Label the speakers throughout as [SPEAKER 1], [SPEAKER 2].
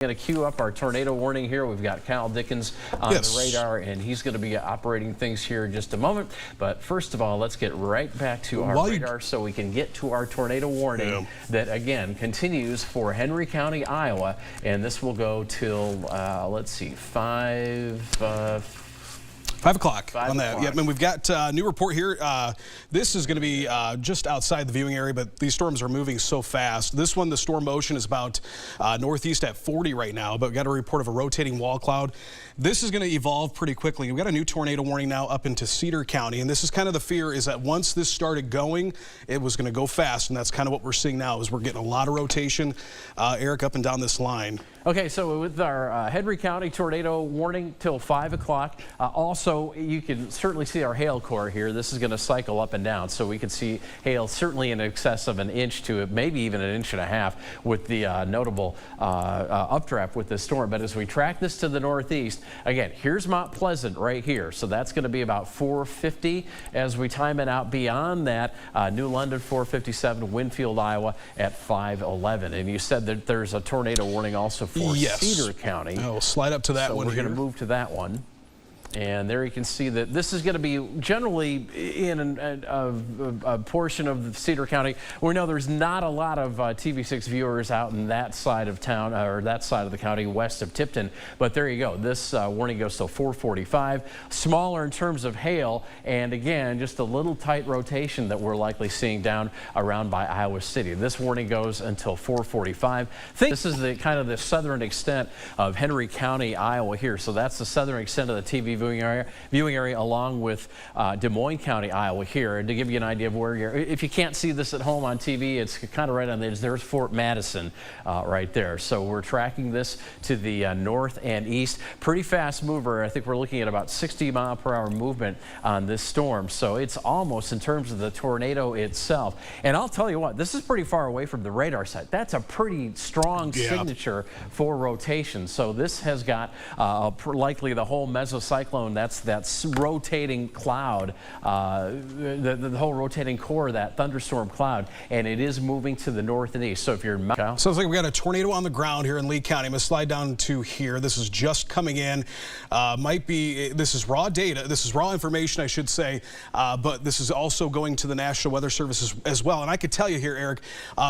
[SPEAKER 1] Going to queue up our tornado warning here. We've got Cal Dickens on the radar, and he's going to be operating things here in just a moment. But first of all, let's get right back to our radar so we can get to our tornado warning that, again, continues for Henry County, Iowa. And this will go till, let's see,
[SPEAKER 2] 5 o'clock on that. Yep, and we've got a new report here. This is going to be just outside the viewing area, but these storms are moving so fast. This one, the storm motion is about northeast at 40 right now, but we got a report of a rotating wall cloud. This is going to evolve pretty quickly. We've got a new tornado warning now up into Cedar County, and this is kind of the fear is that once this started going, it was going to go fast, and that's kind of what we're seeing now is we're getting a lot of rotation, Eric, up and down this line.
[SPEAKER 1] Okay, so with our Henry County tornado warning till 5 o'clock, also you can certainly see our hail core here. This is going to cycle up and down, so we can see hail certainly in excess of an inch to maybe even an inch and a half with the notable updraft with this storm. But as we track this to the northeast, again, here's Mount Pleasant right here, so that's going to be about 450 as we time it out. Beyond that, New London 457, Winfield, Iowa at 511. And you said that there's a tornado warning also for Cedar County.
[SPEAKER 2] I'll slide up to that one.
[SPEAKER 1] We're going to move to that one. And there you can see that this is going to be generally in a portion of Cedar County. We know there's not a lot of TV6 viewers out in that side of town or that side of the county west of Tipton. But there you go. This warning goes till 445. Smaller in terms of hail, and again, just a little tight rotation that we're likely seeing down around by Iowa City. This warning goes until 445. This is the kind of the southern extent of Henry County, Iowa here. So that's the southern extent of the TV viewing area along with Des Moines County, Iowa here. And to give you an idea of where you're, if you can't see this at home on TV, it's kind of right on the edge. There's Fort Madison right there. So we're tracking this to the north and east. Pretty fast mover. I think we're looking at about 60-mile-per-hour movement on this storm. So it's almost in terms of the tornado itself. And I'll tell you what, this is pretty far away from the radar site. That's a pretty strong signature for rotation. So this has got likely the whole mesocyclone. That's rotating cloud, the whole rotating core of that thunderstorm cloud, and it is moving to the north and east. So if you're in Kyle.
[SPEAKER 2] Sounds like we got a tornado on the ground here in Lee County. I'm going to slide down to here. This is just coming in. This is raw data. This is raw information, I should say, but this is also going to the National Weather Service as well. And I could tell you here, Eric,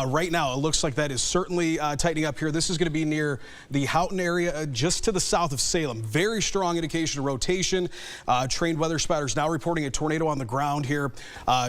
[SPEAKER 2] right now it looks like that is certainly tightening up here. This is going to be near the Houghton area, just to the south of Salem. Very strong indication of rotation. Trained weather spotters now reporting a tornado on the ground here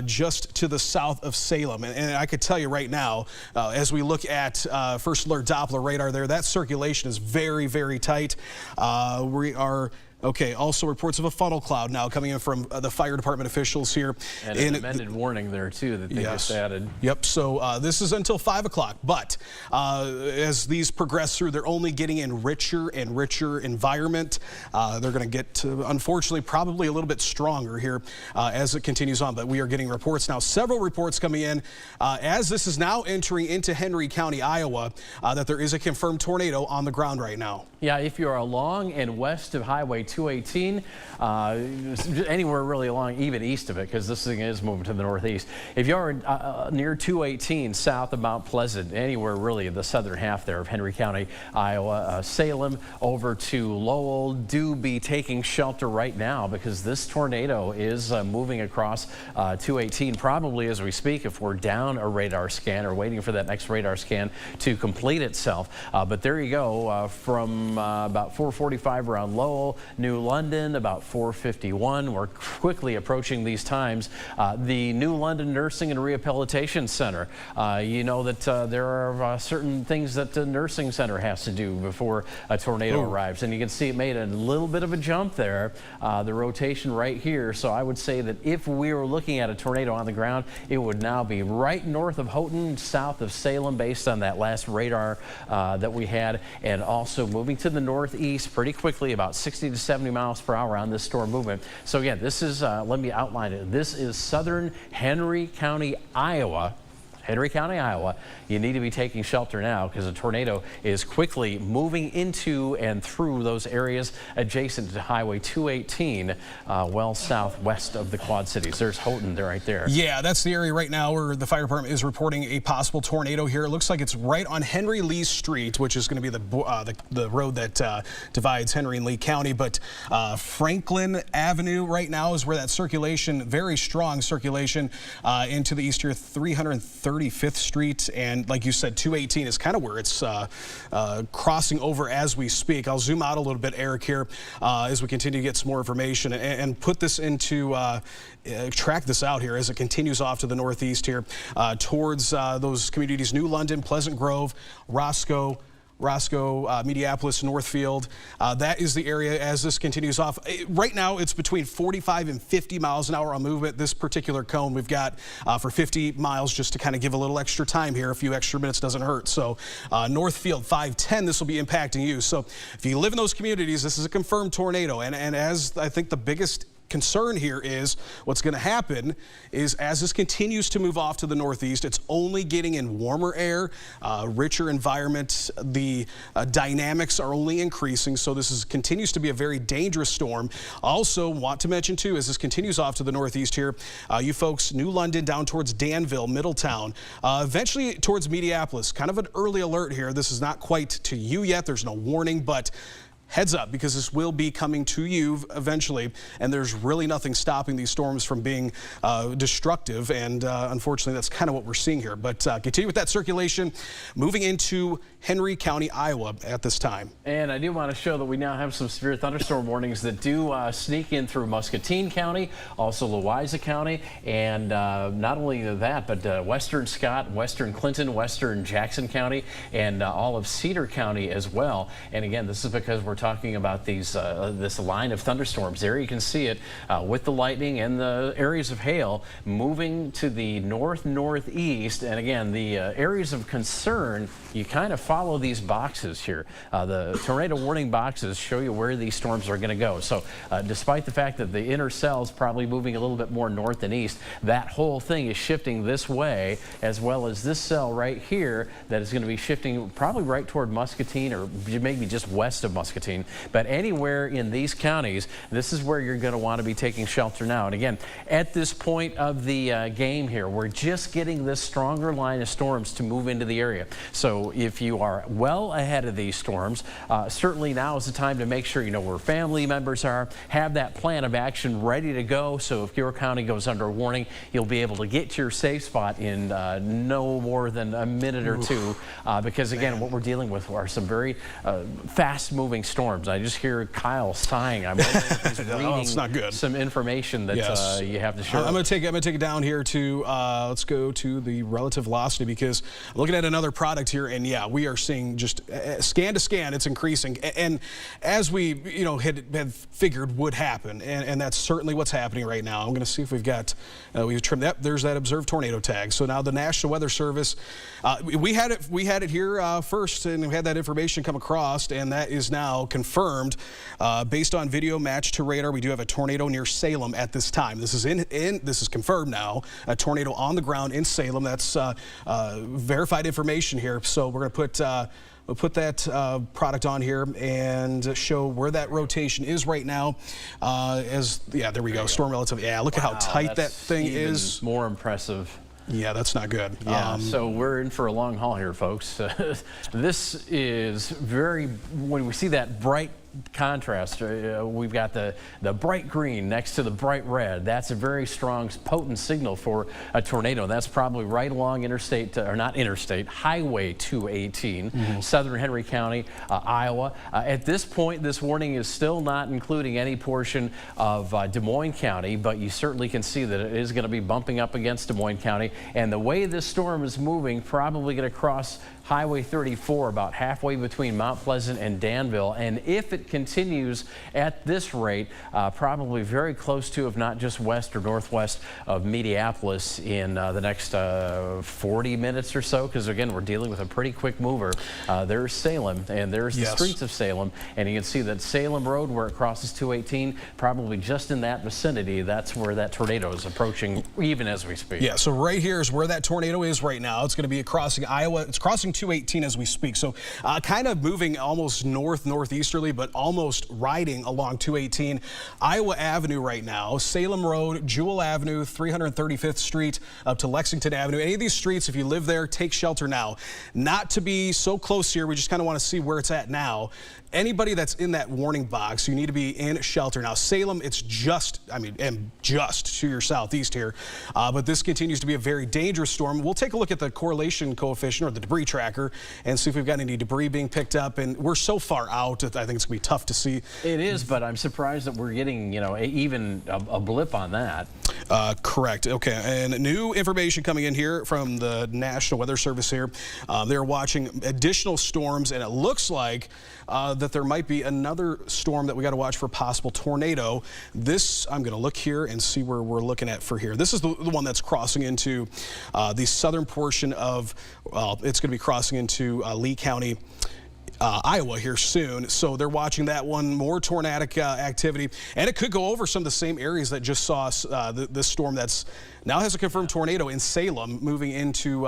[SPEAKER 2] just to the south of Salem. And I could tell you right now, as we look at First Alert Doppler radar there, that circulation is very, very tight. We are... Okay, also reports of a funnel cloud now coming in from the fire department officials here.
[SPEAKER 1] And an amended warning there, too, that they just added.
[SPEAKER 2] Yep, so this is until 5 o'clock. But as these progress through, they're only getting in richer and richer environment. They're going to get, unfortunately, probably a little bit stronger here as it continues on. But we are getting reports now, several reports coming in as this is now entering into Henry County, Iowa, that there is a confirmed tornado on the ground right now.
[SPEAKER 1] Yeah, if you're along and west of Highway 218, anywhere really along, even east of it, because this thing is moving to the northeast. If you're near 218 south of Mount Pleasant, anywhere really in the southern half there of Henry County, Iowa, Salem over to Lowell, do be taking shelter right now because this tornado is moving across 218 probably as we speak if we're down a radar scan or waiting for that next radar scan to complete itself. But there you go, from about 445 around Lowell, New London, about 451. We're quickly approaching these times. The New London Nursing and Rehabilitation Center. You know that there are certain things that the nursing center has to do before a tornado arrives. And you can see it made a little bit of a jump there, the rotation right here. So I would say that if we were looking at a tornado on the ground, it would now be right north of Houghton, south of Salem, based on that last radar that we had, and also moving to the northeast pretty quickly, about 60 to 70 miles per hour on this storm movement. So again, this is, let me outline it. This is southern Henry County, Iowa. Henry County, Iowa, you need to be taking shelter now because a tornado is quickly moving into and through those areas adjacent to Highway 218, well southwest of the Quad Cities. There's Houghton right there.
[SPEAKER 2] Yeah, that's the area right now where the fire department is reporting a possible tornado here. It looks like it's right on Henry Lee Street, which is going to be the road that divides Henry and Lee County. But Franklin Avenue right now is where that circulation, very strong circulation into the east here, 335th Street. And like you said, 218 is kind of where it's crossing over as we speak. I'll zoom out a little bit, Eric, here as we continue to get some more information and put this into track this out here as it continues off to the northeast here towards those communities, New London, Pleasant Grove, Roscoe, Mediapolis, Northfield. That is the area as this continues off. Right now, it's between 45 and 50 miles an hour on movement. This particular cone we've got for 50 miles just to kind of give a little extra time here. A few extra minutes doesn't hurt. So Northfield 510, this will be impacting you. So if you live in those communities, this is a confirmed tornado. And as I think the biggest concern here is what's going to happen is as this continues to move off to the northeast, it's only getting in warmer air, richer environment. The dynamics are only increasing, so this continues to be a very dangerous storm. Also want to mention too, as this continues off to the northeast here, you folks, New London down towards Danville, Middletown, eventually towards Mediapolis, kind of an early alert here. This is not quite to you yet. There's no warning, but heads up, because this will be coming to you eventually, and there's really nothing stopping these storms from being destructive, and unfortunately that's kind of what we're seeing here. But continue with that circulation moving into Henry County, Iowa at this time. And
[SPEAKER 1] I do want to show that we now have some severe thunderstorm warnings that do sneak in through Muscatine County, also Louisa County, and not only that, but Western Scott, Western Clinton, Western Jackson County, and all of Cedar County as well. And again, this is because we're talking about these this line of thunderstorms. There you can see it with the lightning and the areas of hail moving to the northeast. And again, the areas of concern, you kind of follow these boxes here. The tornado warning boxes show you where these storms are going to go. So despite the fact that the inner cell is probably moving a little bit more north than east, that whole thing is shifting this way, as well as this cell right here that is going to be shifting probably right toward Muscatine, or maybe just west of Muscatine. But anywhere in these counties, this is where you're going to want to be taking shelter now. And again, at this point of the game here, we're just getting this stronger line of storms to move into the area. So if you are well ahead of these storms, certainly now is the time to make sure you know where family members are, have that plan of action ready to go. So if your county goes under warning, you'll be able to get to your safe spot in no more than a minute or two, because again, what we're dealing with are some very fast-moving storms. I just hear Kyle sighing. I'm wondering if he's reading
[SPEAKER 2] not good.
[SPEAKER 1] Some information that you have to share.
[SPEAKER 2] I'm going to take it down here to let's go to the relative velocity, because I'm looking at another product here, and yeah, we are seeing just scan to scan, it's increasing, and as we had figured would happen, and that's certainly what's happening right now. I'm going to see if we've got we've trimmed that. There's that observed tornado tag. So now the National Weather Service, we had it here first, and we had that information come across, and that is now confirmed based on video matched to radar. We do have a tornado near Salem at this time. This is this is confirmed now. A tornado on the ground in Salem. That's verified information here. So we're going to we'll put that product on here and show where that rotation is right now. There we go. Storm relative. Yeah, look at how tight that thing is.
[SPEAKER 1] More impressive.
[SPEAKER 2] Yeah, that's not good.
[SPEAKER 1] Yeah, so we're in for a long haul here, folks. This is when we see that bright contrast, we've got the bright green next to the bright red. That's a very strong, potent signal for a tornado. That's probably right along Highway 218, southern Henry County, Iowa. At this point, this warning is still not including any portion of Des Moines County, but you certainly can see that it is going to be bumping up against Des Moines County. And the way this storm is moving, probably going to cross Highway 34 about halfway between Mount Pleasant and Danville. And if it continues at this rate, probably very close to, if not just west or northwest of Mediapolis in the next 40 minutes or so, because again, we're dealing with a pretty quick mover. There's Salem, and there's the streets of Salem, and you can see that Salem Road, where it crosses 218, probably just in that vicinity, that's where that tornado is approaching even as we speak.
[SPEAKER 2] Yeah, so right here is where that tornado is right now. It's going to be crossing Iowa. It's crossing 218 as we speak. So kind of moving almost northeasterly, but almost riding along 218. Iowa Avenue right now, Salem Road, Jewel Avenue, 335th Street up to Lexington Avenue. Any of these streets, if you live there, take shelter now. Not to be so close here. We just kind of want to see where it's at now. Anybody that's in that warning box, you need to be in shelter. Now, Salem, it's just to your southeast here, but this continues to be a very dangerous storm. We'll take a look at the correlation coefficient, or the debris tracker, and see if we've got any debris being picked up. And we're so far out, I think it's going to be tough to see.
[SPEAKER 1] It is, but I'm surprised that we're getting, even a blip on that.
[SPEAKER 2] Correct. Okay, and new information coming in here from the National Weather Service here. They're watching additional storms, and it looks like that there might be another storm that we got to watch for, possible tornado. This, I'm going to look here and see where we're looking at for here. This is the one that's crossing into the southern portion of, it's going to be crossing into Lee County, Iowa here soon. So they're watching that one. More tornadic activity, and it could go over some of the same areas that just saw this storm that's now has a confirmed tornado in Salem moving into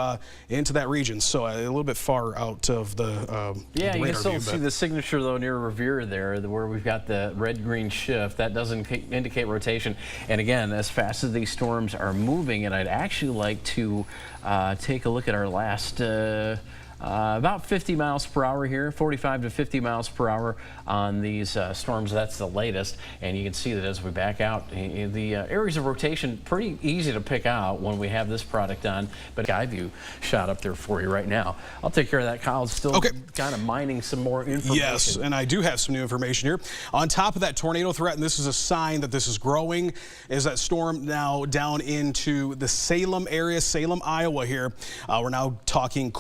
[SPEAKER 2] that region. So a little bit far out of the
[SPEAKER 1] yeah, you can still
[SPEAKER 2] view,
[SPEAKER 1] see the signature though near Revere there, where we've got the red-green shift. That doesn't indicate rotation. And again, as fast as these storms are moving, and I'd actually like to take a look at our last. About 50 miles per hour here, 45 to 50 miles per hour on these storms. That's the latest. And you can see that as we back out, the areas of rotation, pretty easy to pick out when we have this product on. But Skyview shot up there for you right now. I'll take care of that. Kyle's still kind of mining some more information.
[SPEAKER 2] Yes, and I do have some new information here. On top of that tornado threat, and this is a sign that this is growing, is that storm now down into the Salem area, Salem, Iowa here. We're now talking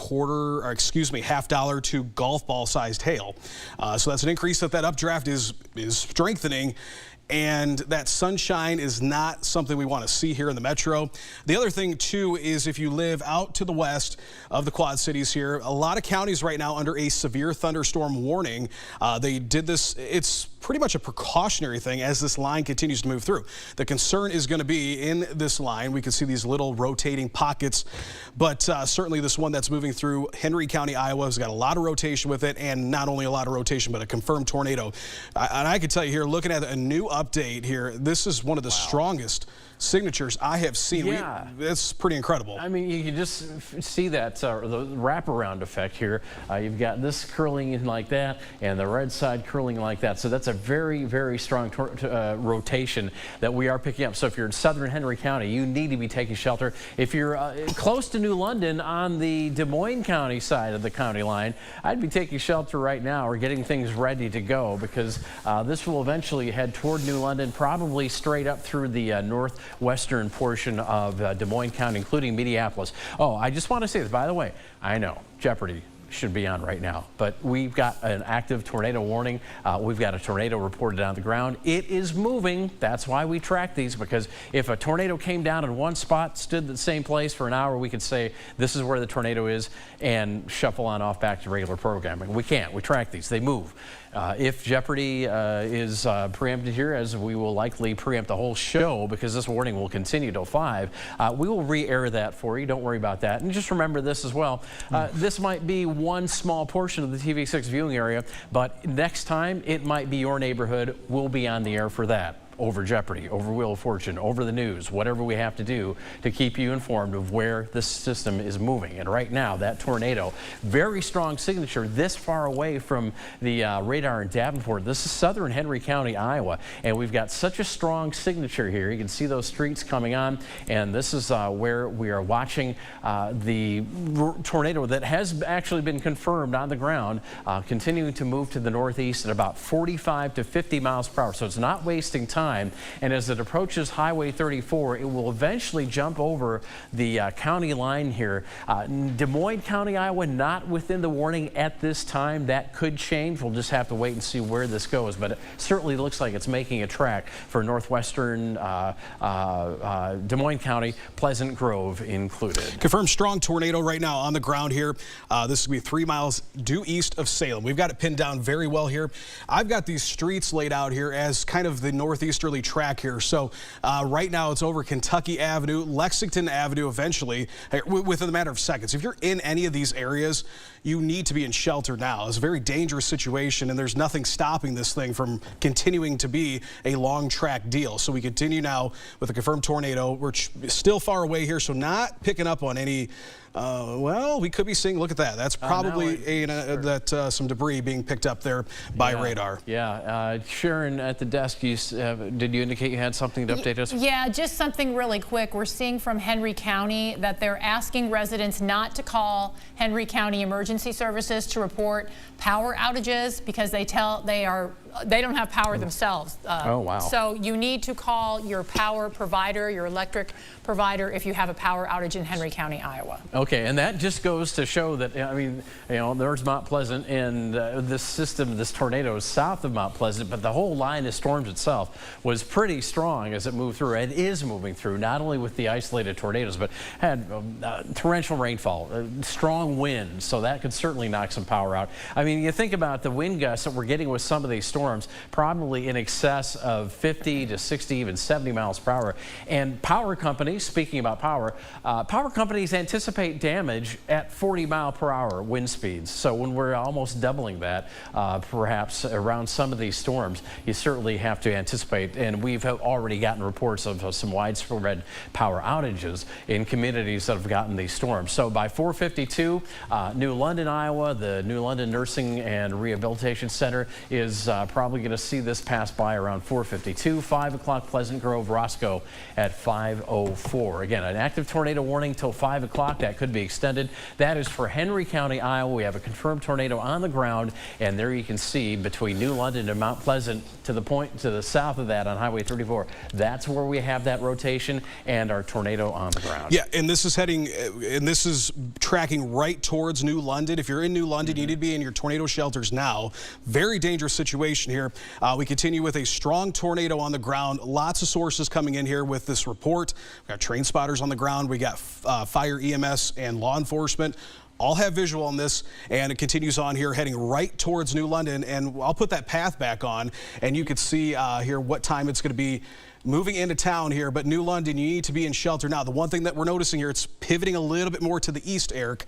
[SPEAKER 2] half dollar to golf ball sized hail. So that's an increase that updraft is strengthening. And that sunshine is not something we want to see here in the metro. The other thing, too, is if you live out to the west of the Quad Cities here, a lot of counties right now under a severe thunderstorm warning. They did this. It's pretty much a precautionary thing as this line continues to move through. The concern is going to be in this line. We can see these little rotating pockets, but certainly this one that's moving through Henry County, Iowa, has got a lot of rotation with it, and not only a lot of rotation, but a confirmed tornado. And I can tell you here, looking at a new update here, this is one of the strongest signatures I have seen.
[SPEAKER 1] Yeah.
[SPEAKER 2] It's pretty incredible.
[SPEAKER 1] I mean, you can just see that the wraparound effect here. You've got this curling in like that, and the red side curling like that. So that's a very, very strong rotation that we are picking up. So if you're in southern Henry County, you need to be taking shelter. If you're close to New London on the Des Moines County side of the county line, I'd be taking shelter right now or getting things ready to go, because this will eventually head toward New London, probably straight up through the northwestern portion of Des Moines County, including Mediapolis. Oh, I just want to say this, by the way, I know Jeopardy should be on right now, but we've got an active tornado warning. We've got a tornado reported on the ground. It is moving. That's why we track these, because if a tornado came down in one spot, stood the same place for an hour, we could say this is where the tornado is and shuffle on off back to regular programming. We can't. We track these. They move. If Jeopardy is preempted here, as we will likely preempt the whole show because this warning will continue till 5, we will re-air that for you. Don't worry about that. And just remember this as well. This might be one small portion of the TV6 viewing area, but next time it might be your neighborhood. We'll be on the air for that. Over Jeopardy, over Wheel of Fortune, over the news, whatever we have to do to keep you informed of where this system is moving. And right now, that tornado, very strong signature this far away from the radar in Davenport. This is southern Henry County, Iowa, and we've got such a strong signature here. You can see those streets coming on, and this is where we are watching the tornado that has actually been confirmed on the ground, continuing to move to the northeast at about 45 to 50 miles per hour. So it's not wasting time. time. And as it approaches Highway 34, it will eventually jump over the county line here. Des Moines County, Iowa, not within the warning at this time. That could change. We'll just have to wait and see where this goes. But it certainly looks like it's making a track for northwestern Des Moines County, Pleasant Grove included.
[SPEAKER 2] Confirmed strong tornado right now on the ground here. This is going to be 3 miles due east of Salem. We've got it pinned down very well here. I've got these streets laid out here as kind of the northeasterly track here. So right now it's over Kentucky Avenue, Lexington Avenue eventually, within a matter of seconds. If you're in any of these areas, you need to be in shelter now. It's a very dangerous situation, and there's nothing stopping this thing from continuing to be a long track deal. So we continue now with a confirmed tornado. We're still far away here, so not picking up on any. Well, we could be seeing, look at that. That's probably some debris being picked up there by radar.
[SPEAKER 1] Yeah. Sharon at the desk, did you indicate you had something to update us?
[SPEAKER 3] Yeah, just something really quick. We're seeing from Henry County that they're asking residents not to call Henry County Emergency Services to report power outages because they don't have power themselves.
[SPEAKER 1] Oh, wow.
[SPEAKER 3] So you need to call your power provider, your electric provider, if you have a power outage in Henry County, Iowa.
[SPEAKER 1] Okay, and that just goes to show that, I mean, you know, there's Mount Pleasant, and this system, this tornado is south of Mount Pleasant, but the whole line of storms itself was pretty strong as it moved through, and is moving through, not only with the isolated tornadoes, but had torrential rainfall, strong winds, so that could certainly knock some power out. I mean, you think about the wind gusts that we're getting with some of these storms, probably in excess of 50 to 60, even 70 miles per hour. And power companies, speaking about power companies anticipate damage at 40 mile per hour wind speeds. So when we're almost doubling that, perhaps around some of these storms, you certainly have to anticipate. And we've already gotten reports of some widespread power outages in communities that have gotten these storms. So by 4:52, New London, Iowa, the New London Nursing and Rehabilitation Center is probably going to see this pass by around 4:52. 5 o'clock, Pleasant Grove, Roscoe at 5:04. Again, an active tornado warning till 5 o'clock. That could be extended. That is for Henry County, Iowa. We have a confirmed tornado on the ground, and there you can see between New London and Mount Pleasant to the point to the south of that on Highway 34. That's where we have that rotation and our tornado on the ground.
[SPEAKER 2] Yeah, and this is tracking right towards New London. If you're in New London, you need to be in your tornado shelters now. Very dangerous situation here. We continue with a strong tornado on the ground. Lots of sources coming in here with this report. We've got train spotters on the ground. We got fire, EMS, and law enforcement. All have visual on this, and it continues on here heading right towards New London. And I'll put that path back on, and you can see here what time it's going to be moving into town here. But New London, you need to be in shelter now. The one thing that we're noticing here, it's pivoting a little bit more to the east, Eric,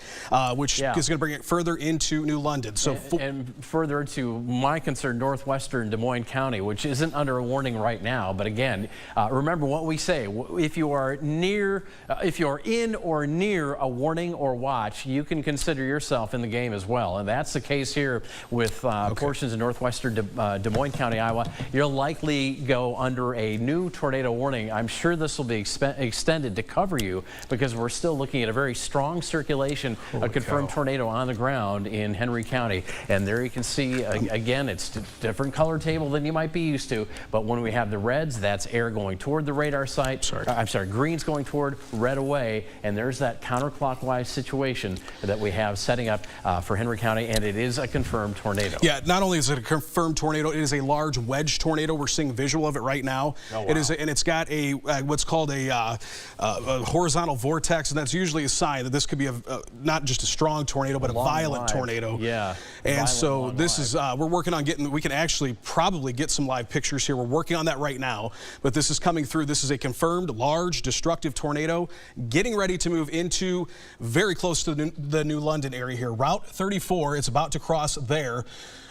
[SPEAKER 2] which is going to bring it further into New London. So
[SPEAKER 1] and further to my concern, northwestern Des Moines County, which isn't under a warning right now. But again, remember what we say: if you are in or near a warning or watch, you can consider yourself in the game as well. And that's the case here with portions of northwestern Des Moines County, Iowa. You'll likely go under a new tornado warning. I'm sure this will be extended to cover you because we're still looking at a very strong circulation, a confirmed tornado on the ground in Henry County. And there you can see, again, it's a different color table than you might be used to. But when we have the reds, that's air going toward the radar site. I'm sorry, green's going toward, red away. And there's that counterclockwise situation that we have setting up for Henry County. And it is a confirmed tornado.
[SPEAKER 2] Yeah, not only is it a confirmed tornado, it is a large wedge tornado. We're seeing visual of it right now. Oh, wow. And it's got a what's called a horizontal vortex, and that's usually a sign that this could be not just a strong tornado, but a violent tornado.
[SPEAKER 1] Yeah.
[SPEAKER 2] And so this is we're working on getting. We can actually probably get some live pictures here. We're working on that right now. But this is coming through. This is a confirmed large destructive tornado getting ready to move into very close to the New London area here. Route 34. It's about to cross there.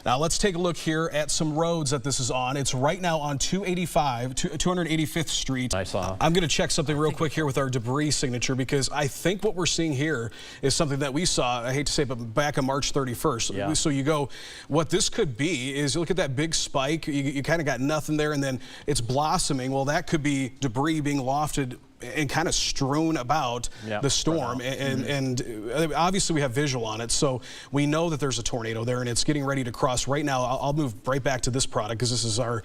[SPEAKER 2] Now let's take a look here at some roads that this is on. It's right now on 285th Street.
[SPEAKER 1] I saw.
[SPEAKER 2] I'm going to check something real quick here with our debris signature because I think what we're seeing here is something that we saw, I hate to say it, but back on March 31st.
[SPEAKER 1] Yeah.
[SPEAKER 2] So you go, what this could be is you look at that big spike, you kind of got nothing there, and then it's blossoming. Well, that could be debris being lofted and kind of strewn about the storm. And obviously we have visual on it, so we know that there's a tornado there and it's getting ready to cross right now. I'll move right back to this product because this is our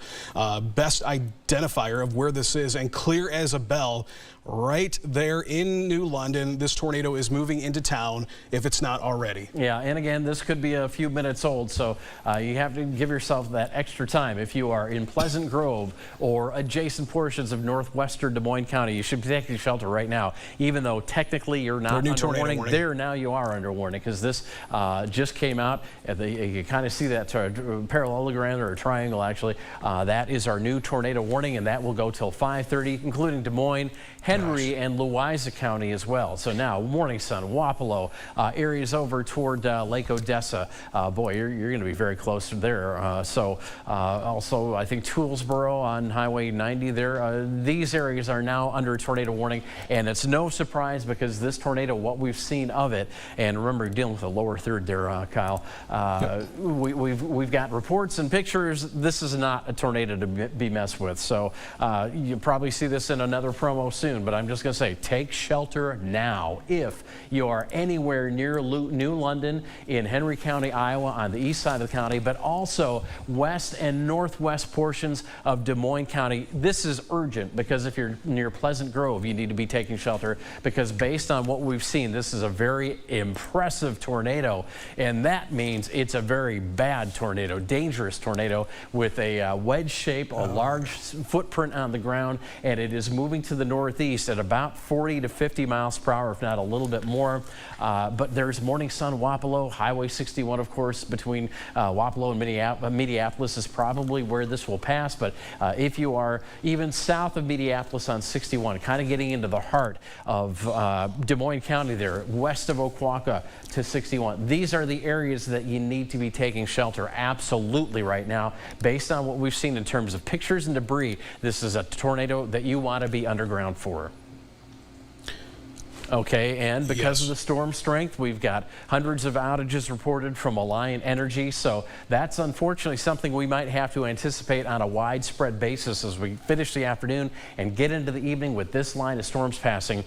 [SPEAKER 2] best identifier of where this is, and clear as a bell right there in New London. This tornado is moving into town if it's not already.
[SPEAKER 1] Yeah, and again, this could be a few minutes old, so you have to give yourself that extra time. If you are in Pleasant Grove or adjacent portions of northwestern Des Moines County, you should be taking shelter right now, even though technically you're not under warning. There now you are under warning because this just came out. You kind of see that parallelogram or a triangle actually. That is our new tornado warning, and that will go till 5:30, including Des Moines, Henry, and Louisa County as well. So now Morning Sun, Wapello, areas over toward Lake Odessa. Boy, you're going to be very close to there. Also, I think Toolsboro on Highway 90 there. These areas are now under tornado warning, and it's no surprise because this tornado, what we've seen of it, and remember dealing with the lower third there, Kyle. We've got reports and pictures. This is not a tornado to be messed with. So you'll probably see this in another promo soon. But I'm just going to say, take shelter now if you are anywhere near New London in Henry County, Iowa, on the east side of the county, but also west and northwest portions of Des Moines County. This is urgent because if you're near Pleasant Grove, you need to be taking shelter because based on what we've seen, this is a very impressive tornado, and that means it's a very bad tornado, dangerous tornado with a wedge shape, a large footprint on the ground, and it is moving to the northeast at about 40 to 50 miles per hour, if not a little bit more. But there's Morning Sun, Wapello, Highway 61, of course, between Wapello and Minneapolis is probably where this will pass. But if you are even south of Minneapolis on 61, kind of getting into the heart of Des Moines County there, west of Oquawka to 61, these are the areas that you need to be taking shelter absolutely right now. Based on what we've seen in terms of pictures and debris, this is a tornado that you want to be underground for. Okay, and because of the storm strength, we've got hundreds of outages reported from Alliant Energy, so that's unfortunately something we might have to anticipate on a widespread basis as we finish the afternoon and get into the evening with this line of storms passing.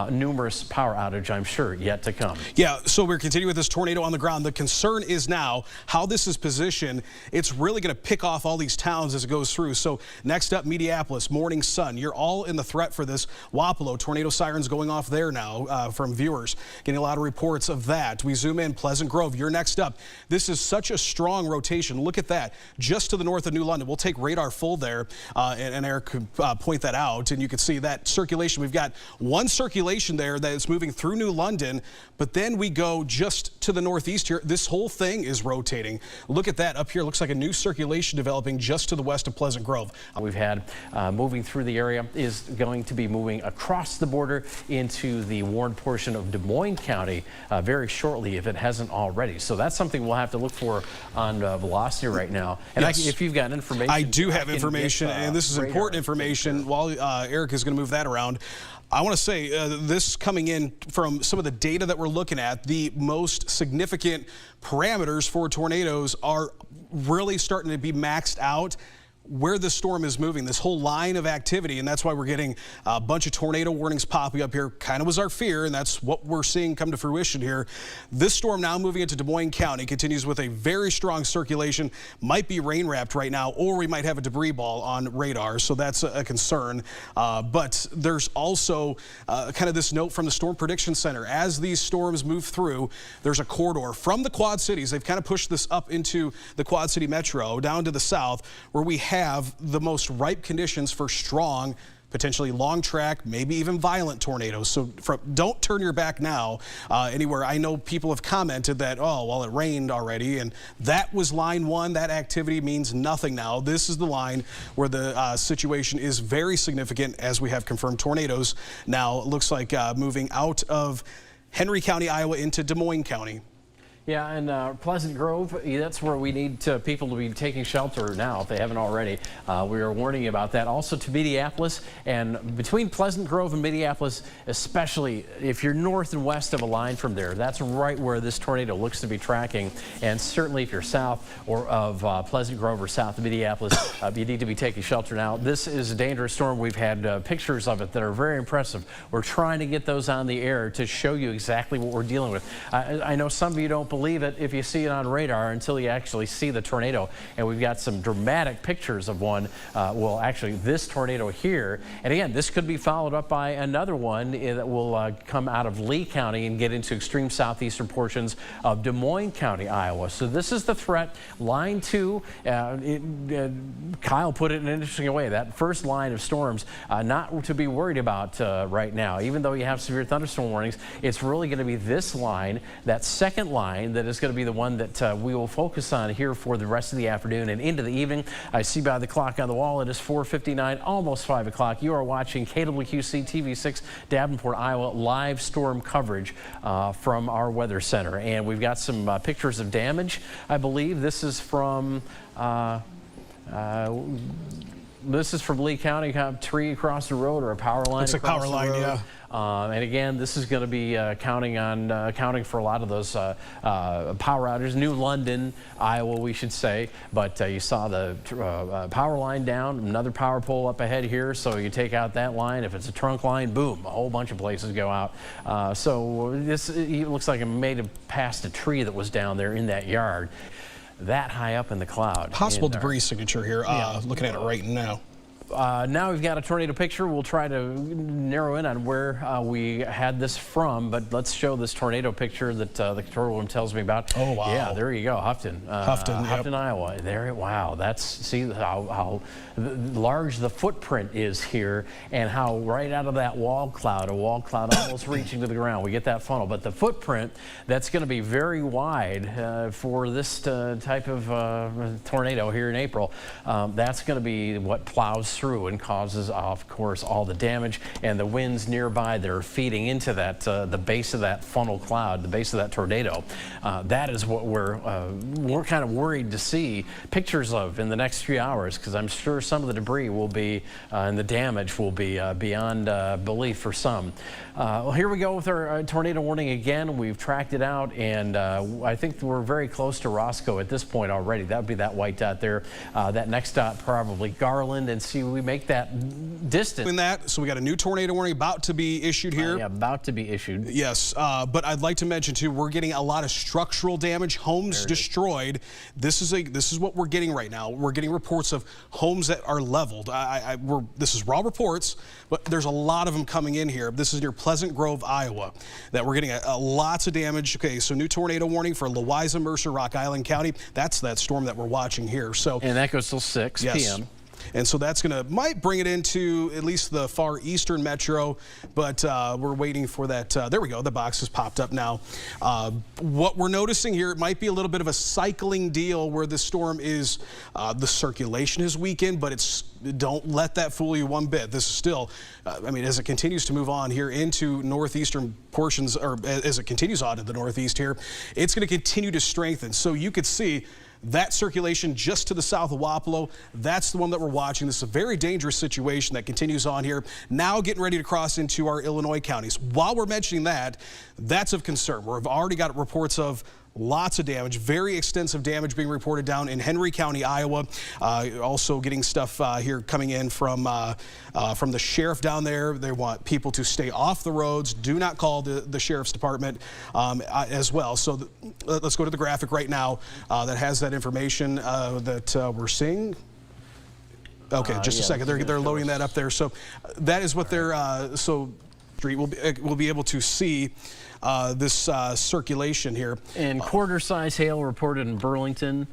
[SPEAKER 1] Numerous power outage, I'm sure, yet to come.
[SPEAKER 2] Yeah, so we're continuing with this tornado on the ground. The concern is now how this is positioned. It's really going to pick off all these towns as it goes through. So next up, Minneapolis, Morning Sun. You're all in the threat for this. Wapello, tornado sirens going off there now. From viewers, getting a lot of reports of that. We zoom in, Pleasant Grove, you're next up. This is such a strong rotation. Look at that, just to the north of New London. We'll take radar full there, and Eric could point that out, and you can see that circulation. We've got one circulation there that is moving through New London, but then we go just to the northeast here. This whole thing is rotating. Look at that up here. Looks like a new circulation developing just to the west of Pleasant Grove.
[SPEAKER 1] We've had moving through the area is going to be moving across the border into the Warren portion of Des Moines County very shortly if it hasn't already. So that's something we'll have to look for on velocity right now. And if you've got information.
[SPEAKER 2] I do have information, and this is important information. While Eric is going to move that around, I want to say this coming in from some of the data that we're looking at, the most significant parameters for tornadoes are really starting to be maxed out where the storm is moving, this whole line of activity, and that's why we're getting a bunch of tornado warnings popping up here. Kind of was our fear, and that's what we're seeing come to fruition here. This storm now moving into Des Moines County continues with a very strong circulation, might be rain wrapped right now, or we might have a debris ball on radar, so that's a concern. But there's also kind of this note from the Storm Prediction Center. As these storms move through, there's a corridor from the Quad Cities. They've kind of pushed this up into the Quad City Metro, down to the south, where we have the most ripe conditions for strong, potentially long track, maybe even violent tornadoes. So don't turn your back now anywhere. I know people have commented that, oh, well, it rained already, and that was line one. That activity means nothing now. This is the line where the situation is very significant as we have confirmed tornadoes. Now it looks like moving out of Henry County, Iowa into Des Moines County.
[SPEAKER 1] Yeah, and Pleasant Grove, that's where we need people to be taking shelter now if they haven't already. We are warning you about that. Also to Minneapolis, and between Pleasant Grove and Minneapolis, especially if you're north and west of a line from there, that's right where this tornado looks to be tracking. And certainly if you're south or of Pleasant Grove or south of Minneapolis, you need to be taking shelter now. This is a dangerous storm. We've had pictures of it that are very impressive. We're trying to get those on the air to show you exactly what we're dealing with. I know some of you don't believe it if you see it on radar until you actually see the tornado, and we've got some dramatic pictures of one. Well, actually this tornado here, and again, this could be followed up by another one that will come out of Lee County and get into extreme southeastern portions of Des Moines County, Iowa. So this is the threat. Line 2, Kyle put it in an interesting way, that first line of storms not to be worried about right now. Even though you have severe thunderstorm warnings, it's really going to be this line, that second line, that is going to be the one that we will focus on here for the rest of the afternoon and into the evening. I see by the clock on the wall it is 4:59, almost 5 o'clock. You are watching KWQC-TV6 Davenport, Iowa live storm coverage from our weather center, and we've got some pictures of damage. I believe this is from Lee County, kind of tree across the road or a power line.
[SPEAKER 2] Looks like power line, yeah.
[SPEAKER 1] And again, this is going to be accounting for a lot of those power outages. New London, Iowa, we should say. But you saw the power line down, another power pole up ahead here. So you take out that line. If it's a trunk line, boom, a whole bunch of places go out. So this it looks like it may have passed a tree that was down there in that yard, that high up in the cloud.
[SPEAKER 2] Possible debris signature here, looking at it right now.
[SPEAKER 1] Now we've got a tornado picture. We'll try to narrow in on where we had this from, but let's show this tornado picture that the control room tells me about.
[SPEAKER 2] Oh, wow.
[SPEAKER 1] Yeah, there you go, Houghton,
[SPEAKER 2] Yep.
[SPEAKER 1] Iowa. There, wow, see how large the footprint is here, and how right out of that wall cloud, a wall cloud almost reaching to the ground, we get that funnel. But the footprint, that's going to be very wide for this type of tornado here in April. That's going to be what plows through and causes, of course, all the damage, and the winds nearby that are feeding into that the base of that funnel cloud, the base of that tornado. That is what we're kind of worried to see pictures of in the next few hours, because I'm sure some of the debris will be and the damage will be beyond belief for some. Well, here we go with our tornado warning again. We've tracked it out, and I think we're very close to Roscoe at this point already. That would be that white dot there. That next dot probably Garland, and see we make that distance.
[SPEAKER 2] In that, so we got a new tornado warning about to be issued here.
[SPEAKER 1] Yeah, about to be issued.
[SPEAKER 2] Yes, but I'd like to mention too, we're getting a lot of structural damage, homes destroyed. This is what we're getting right now. We're getting reports of homes that are leveled. This is raw reports, but there's a lot of them coming in here. This is near Pleasant Grove, Iowa, that we're getting lots of damage. Okay, so new tornado warning for Louisa, Mercer, Rock Island County. That's that storm that we're watching here. So,
[SPEAKER 1] and that goes till 6 p.m.
[SPEAKER 2] And so that's might bring it into at least the far eastern metro, but we're waiting for that. There we go, the box has popped up now. What we're noticing here, it might be a little bit of a cycling deal where the storm is, the circulation is weakened, but don't let that fool you one bit. This is still, I mean, as it continues to move on here into northeastern portions, or as it continues on to the northeast here, it's going to continue to strengthen. So you could see that circulation just to the south of Wapello, that's the one that we're watching. This is a very dangerous situation that continues on here. Now getting ready to cross into our Illinois counties. While we're mentioning that, that's of concern. We've already got reports of lots of damage, very extensive damage being reported down in Henry County, Iowa. Also getting stuff here coming in from the sheriff down there. They want people to stay off the roads. Do not call the sheriff's department as well. So let's go to the graphic right now that has that information that we're seeing. Okay, just a second. They're loading that up there. So that is what they're we'll be able to see this circulation here.
[SPEAKER 1] And quarter-size hail reported in Burlington.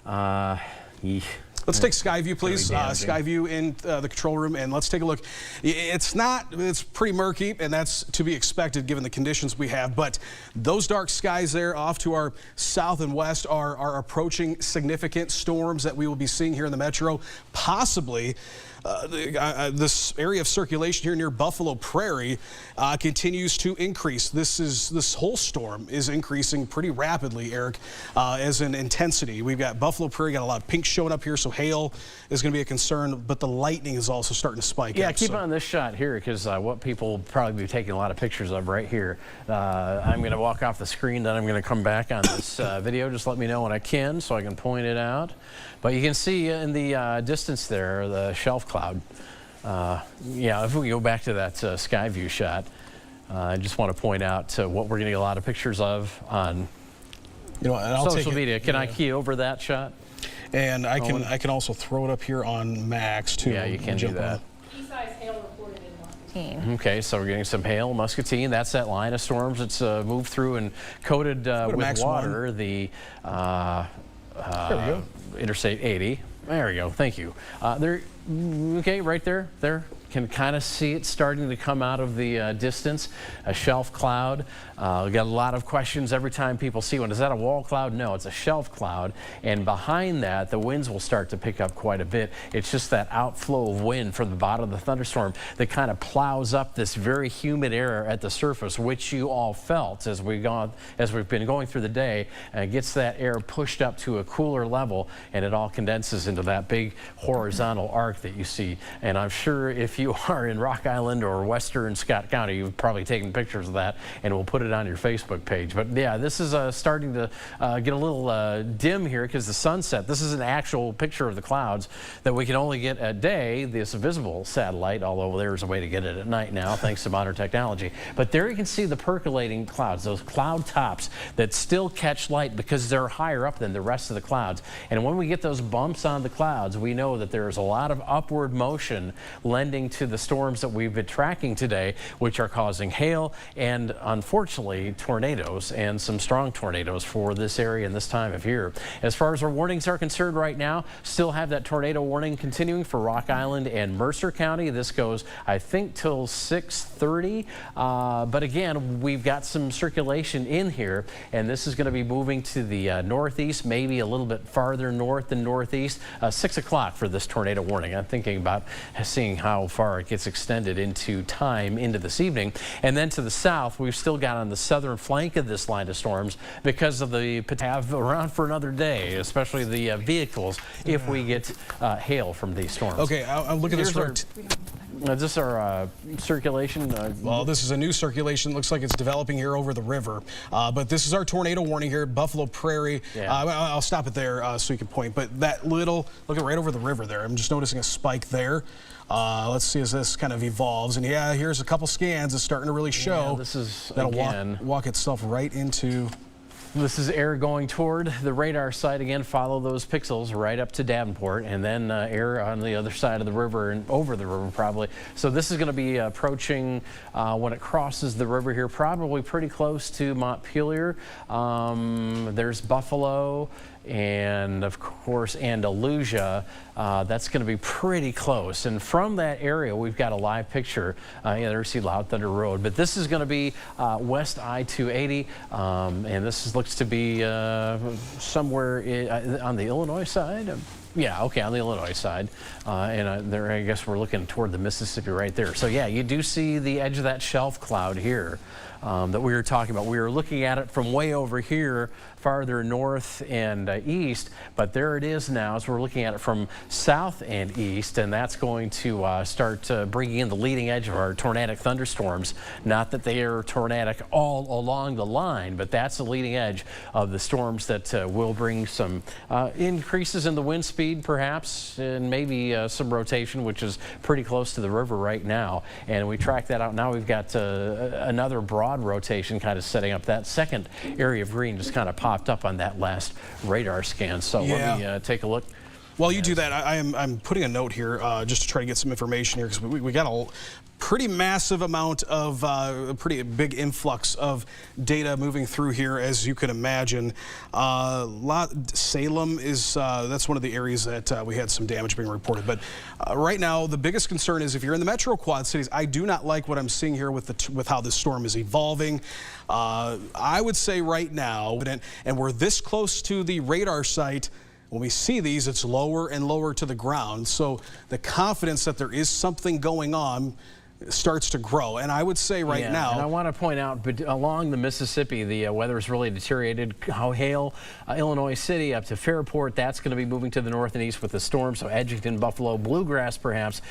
[SPEAKER 2] Let's take Skyview, please. Skyview in the control room, and let's take a look. It's pretty murky, and that's to be expected given the conditions we have, but those dark skies there off to our south and west are approaching significant storms that we will be seeing here in the metro, possibly this area of circulation here near Buffalo Prairie continues to increase. This whole storm is increasing pretty rapidly, Eric, as in intensity. We've got Buffalo Prairie, got a lot of pink showing up here, so hail is going to be a concern, but the lightning is also starting to spike.
[SPEAKER 1] Yeah,
[SPEAKER 2] up,
[SPEAKER 1] keep on this shot here, because what people will probably be taking a lot of pictures of right here. I'm going to walk off the screen, then I'm going to come back on this video. Just let me know when I can so I can point it out. But you can see in the distance there, the shelf cloud. Yeah, if we go back to that sky view shot, I just want to point out what we're getting a lot of pictures of on social media. Can I key over that shot?
[SPEAKER 2] And I can also throw it up here on Max too.
[SPEAKER 1] Yeah, you can do that.
[SPEAKER 3] Pea-size hail reported in Muscatine.
[SPEAKER 1] Okay, so we're getting some hail, Muscatine. That's that line of storms that's moved through and coated with water. The Interstate 80. There we go. Thank you. Okay, right there. There. Can kind of see it starting to come out of the distance, a shelf cloud. We got a lot of questions every time people see one. Is that a wall cloud? No, it's a shelf cloud. And behind that, the winds will start to pick up quite a bit. It's just that outflow of wind from the bottom of the thunderstorm that kind of plows up this very humid air at the surface, which you all felt as we've been going through the day, and gets that air pushed up to a cooler level, and it all condenses into that big horizontal arc that you see. And I'm sure if you are in Rock Island or western Scott County, you've probably taken pictures of that, and we'll put it on your Facebook page. But yeah, this is starting to get a little dim here because the sunset. This is an actual picture of the clouds that we can only get at day, this visible satellite, although there's a way to get it at night now thanks to modern technology. But there you can see the percolating clouds, those cloud tops that still catch light because they're higher up than the rest of the clouds. And when we get those bumps on the clouds, we know that there's a lot of upward motion lending to the storms that we've been tracking today, which are causing hail and unfortunately tornadoes, and some strong tornadoes for this area and this time of year. As far as our warnings are concerned right now, still have that tornado warning continuing for Rock Island and Mercer County. This goes, I think, till 6:30. But again, we've got some circulation in here, and this is going to be moving to the northeast, maybe a little bit farther north than northeast. 6 o'clock for this tornado warning. I'm thinking about seeing how far it gets extended into time into this evening. And then to the south, we've still got on the southern flank of this line of storms because of the have around for another day, especially the vehicles, if we get hail from these storms.
[SPEAKER 2] Okay, I'm looking at this.
[SPEAKER 1] Is this our circulation?
[SPEAKER 2] Well, this is a new circulation. Looks like it's developing here over the river. But this is our tornado warning here at Buffalo Prairie. Yeah. I'll stop it there so you can point. But that little, look at right over the river there. I'm just noticing a spike there. Let's see as this kind of evolves. And yeah, here's a couple scans. It's starting to really show.
[SPEAKER 1] Yeah, this is,
[SPEAKER 2] that'll
[SPEAKER 1] again,
[SPEAKER 2] walk itself right into.
[SPEAKER 1] This is air going toward the radar site. Again, follow those pixels right up to Davenport, and then air on the other side of the river and over the river probably. So this is going to be approaching when it crosses the river here, probably pretty close to Montpelier. There's Buffalo and of course Andalusia. That's going to be pretty close, and from that area we've got a live picture. Yeah, there's Loud Thunder Road, but this is going to be west I-280, and this looks to be somewhere on the Illinois side. Yeah, okay, on the Illinois side. And there, I guess we're looking toward the Mississippi right there. So yeah, you do see the edge of that shelf cloud here that we were talking about. We were looking at it from way over here, farther north and east, but there it is now. So we're looking at it from south and east, and that's going to start bringing in the leading edge of our tornadic thunderstorms. Not that they are tornadic all along the line, but that's the leading edge of the storms that will bring some increases in the wind speed, perhaps, and maybe some rotation, which is pretty close to the river right now. And we track that out. Now we've got another broad rotation kind of setting up. That second area of green just kind of popped up on that last radar scan. So let me take a look.
[SPEAKER 2] While you do that, I'm putting a note here just to try to get some information here, because we got a pretty massive amount of a pretty big influx of data moving through here, as you can imagine. Salem is that's one of the areas that we had some damage being reported. But right now, the biggest concern is if you're in the Metro Quad Cities. I do not like what I'm seeing here with how this storm is evolving. I would say right now, and we're this close to the radar site, when we see these, it's lower and lower to the ground. So the confidence that there is something going on starts to grow. And I would say right now,
[SPEAKER 1] and I want to point out, but along the Mississippi, the weather has really deteriorated. Hale, Illinois City up to Fairport, that's going to be moving to the north and east with the storm. So Edgerton, Buffalo, Bluegrass perhaps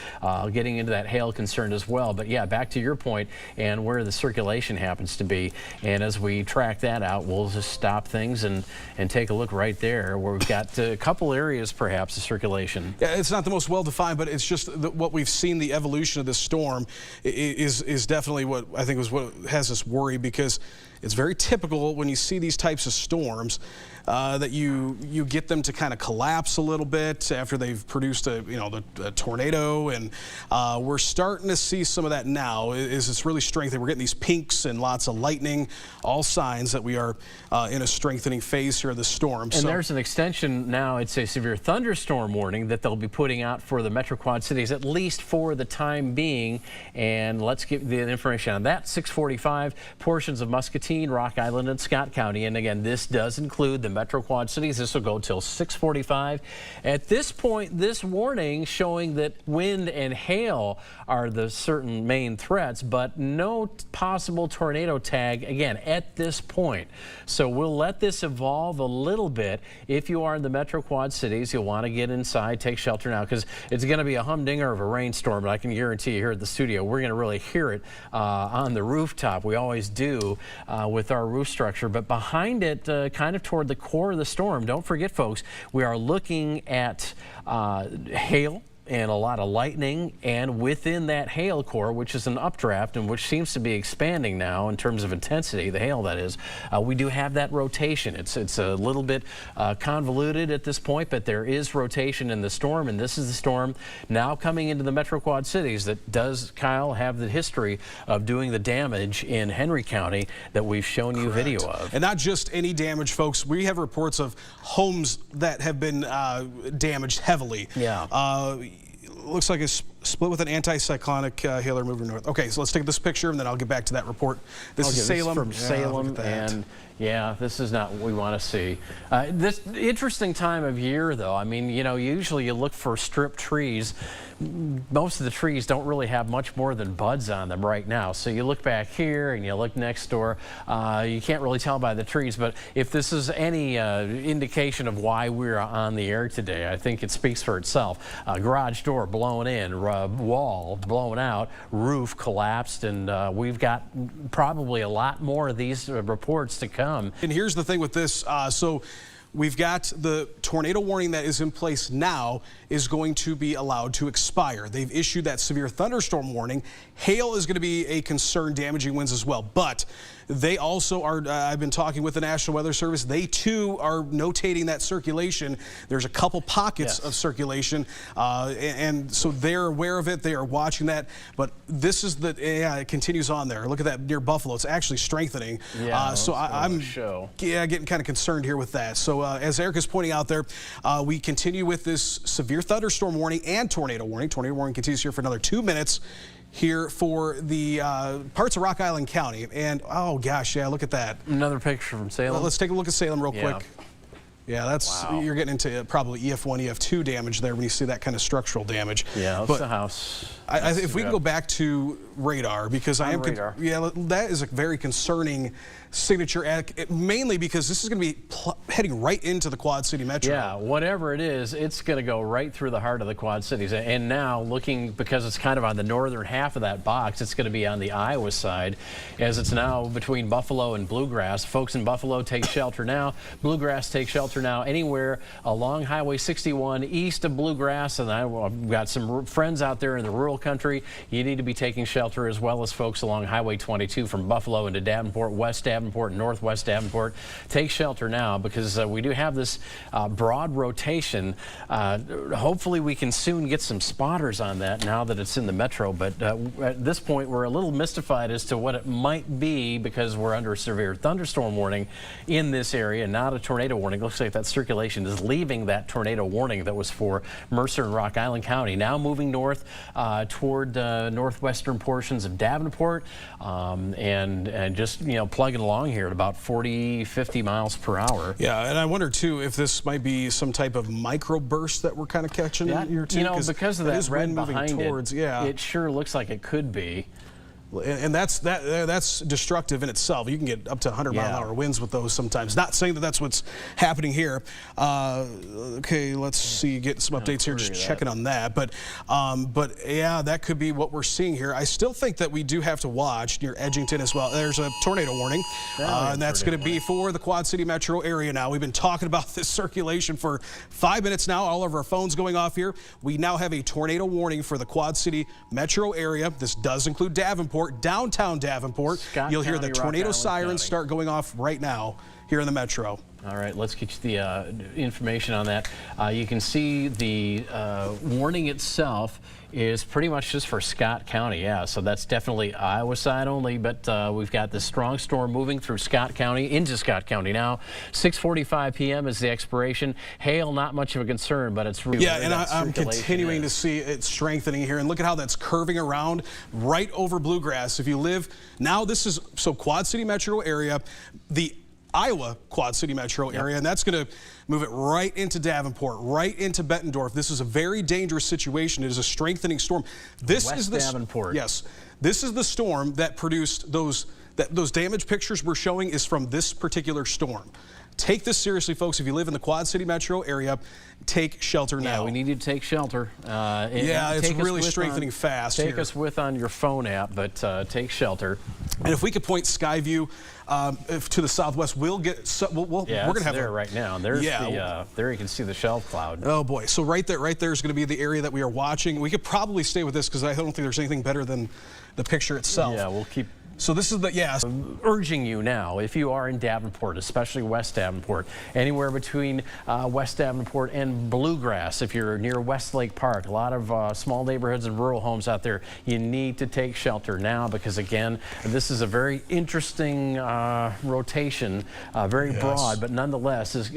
[SPEAKER 1] getting into that hail concern as well. But yeah, back to your point and where the circulation happens to be. And as we track that out, we'll just stop things and take a look right there where we've got a couple areas perhaps of circulation.
[SPEAKER 2] Yeah, it's not the most well-defined, but it's just what we've seen, the evolution of this storm is definitely what I think was what has us worried, because it's very typical when you see these types of storms that you get them to kind of collapse a little bit after they've produced a tornado, and we're starting to see some of that now. It's really strengthening. We're getting these pinks and lots of lightning, all signs that we are in a strengthening phase here of the storm.
[SPEAKER 1] And there's an extension now. It's a severe thunderstorm warning that they'll be putting out for the Metro Quad Cities, at least for the time being. And let's get the information on that. 645, portions of Muscatine, Rock Island, and Scott County. And again, this does include the Metro Quad Cities. This will go till 645. At this point, this warning showing that wind and hail are the certain main threats, but no possible tornado tag, again, at this point. So we'll let this evolve a little bit. If you are in the Metro Quad Cities, you'll want to get inside, take shelter now, because it's going to be a humdinger of a rainstorm, but I can guarantee you here at the studio, we're going to really hear it on the rooftop. We always do with our roof structure, but behind it, kind of toward the core of the storm, don't forget, folks, we are looking at hail and a lot of lightning, and within that hail core, which is an updraft and which seems to be expanding now in terms of intensity, the hail that is, we do have that rotation. It's a little bit convoluted at this point, but there is rotation in the storm, and this is the storm now coming into the Metro Quad Cities that does, Kyle, have the history of doing the damage in Henry County that we've shown you video of.
[SPEAKER 2] And not just any damage, folks. We have reports of homes that have been damaged heavily.
[SPEAKER 1] Yeah.
[SPEAKER 2] Looks like it's split with an anticyclonic hail moving north. Okay, so let's take this picture and then I'll get back to that report. This is Salem.
[SPEAKER 1] From Salem, and yeah, this is not what we want to see. This interesting time of year, though. I mean, you know, usually you look for stripped trees. Most of the trees don't really have much more than buds on them right now. So you look back here and you look next door. You can't really tell by the trees, but if this is any indication of why we're on the air today, I think it speaks for itself. Garage door blown in, wall blown out, roof collapsed, and we've got probably a lot more of these reports to come.
[SPEAKER 2] And here's the thing with this. So we've got the tornado warning that is in place now is going to be allowed to expire. They've issued that severe thunderstorm warning. Hail is going to be a concern, damaging winds as well. But they also are, I've been talking with the National Weather Service, they too are notating that circulation. There's a couple pockets of circulation, and so they're aware of it. They are watching that. But this is it continues on there. Look at that near Buffalo. It's actually strengthening.
[SPEAKER 1] Yeah,
[SPEAKER 2] so I'm getting kind of concerned here with that. So as Erik is pointing out there, we continue with this severe thunderstorm warning and tornado warning. Tornado warning continues here for another 2 minutes here for the parts of Rock Island County. And oh gosh, yeah, look at that.
[SPEAKER 1] Another picture from Salem.
[SPEAKER 2] Let's take a look at Salem real quick. Yeah, that's you're getting into probably EF1, EF2 damage there when you see that kind of structural damage.
[SPEAKER 1] Yeah, that's the house.
[SPEAKER 2] If we can go back to radar, because that is a very concerning signature, mainly because this is going to be heading right into the Quad City Metro.
[SPEAKER 1] Yeah, whatever it is, it's going to go right through the heart of the Quad Cities. And now looking, because it's kind of on the northern half of that box, it's going to be on the Iowa side, as it's now between Buffalo and Bluegrass. Folks in Buffalo, take shelter now. Bluegrass, take shelter now. Anywhere along Highway 61 east of Bluegrass, and I've got some friends out there in the rural country, you need to be taking shelter, as well as folks along Highway 22 from Buffalo into Davenport, West Davenport, Northwest Davenport. Take shelter now, because we do have this broad rotation. Hopefully we can soon get some spotters on that now that it's in the metro, but at this point we're a little mystified as to what it might be, because we're under a severe thunderstorm warning in this area, not a tornado warning. It looks like like that circulation is leaving that tornado warning that was for Mercer and Rock Island County. Now moving north toward northwestern portions of Davenport, and just plugging along here at about 40-50 miles per hour.
[SPEAKER 2] Yeah, and I wonder too if this might be some type of microburst that we're kind of catching here too.
[SPEAKER 1] Because of that red behind
[SPEAKER 2] towards,
[SPEAKER 1] it, it sure looks like it could be.
[SPEAKER 2] And that's destructive in itself. You can get up to 100-mile-an-hour winds with those sometimes. Not saying that that's what's happening here. Okay, let's see, get some updates here. Just checking on that. But yeah, that could be what we're seeing here. I still think that we do have to watch near Edgington as well. There's a tornado warning, and that's going to be for the Quad City metro area now. We've been talking about this circulation for 5 minutes now. All of our phones going off here. We now have a tornado warning for the Quad City metro area. This does include Davenport. Downtown Davenport. You'll hear the tornado sirens start going off right now here in the metro.
[SPEAKER 1] All right, let's get you the information on that. You can see the warning itself is pretty much just for Scott County. Yeah, so that's definitely Iowa side only, but we've got this strong storm moving through Scott County, into Scott County now. 6:45 p.m. is the expiration. Hail, not much of a concern, but it's really
[SPEAKER 2] and I'm continuing to see it strengthening here. And look at how that's curving around right over Bluegrass. If you live, now this is, so Quad City metro area, the Iowa Quad City metro area, and that's going to move it right into Davenport, right into Bettendorf. This is a very dangerous situation. It is a strengthening storm. This is the
[SPEAKER 1] Davenport.
[SPEAKER 2] Yes, this is the storm that produced those damage pictures we're showing is from this particular storm. Take this seriously, folks. If you live in the Quad City metro area, take shelter now.
[SPEAKER 1] Yeah, we need to take shelter.
[SPEAKER 2] It's really strengthening fast here.
[SPEAKER 1] Take us with on your phone app, but take shelter.
[SPEAKER 2] And if we could point Skyview to the southwest, we're going to have
[SPEAKER 1] there right now. There's there you can see the shelf cloud.
[SPEAKER 2] Oh boy! So right there is going to be the area that we are watching. We could probably stay with this because I don't think there's anything better than the picture itself.
[SPEAKER 1] Yeah, we'll keep.
[SPEAKER 2] So this is
[SPEAKER 1] urging you now, if you are in Davenport, especially West Davenport, anywhere between West Davenport and Bluegrass, if you're near Westlake Park, a lot of small neighborhoods and rural homes out there, you need to take shelter now because, again, this is a very interesting rotation, very broad, but nonetheless, as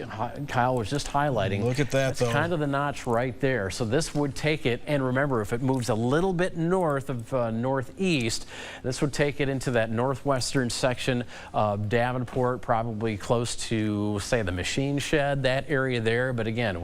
[SPEAKER 1] Kyle was just highlighting,
[SPEAKER 2] look at that,
[SPEAKER 1] that's kind of the notch right there. So this would take it, and remember, if it moves a little bit north of northeast, this would take it into that northwestern section of Davenport, probably close to, say, the machine shed, that area there. But again,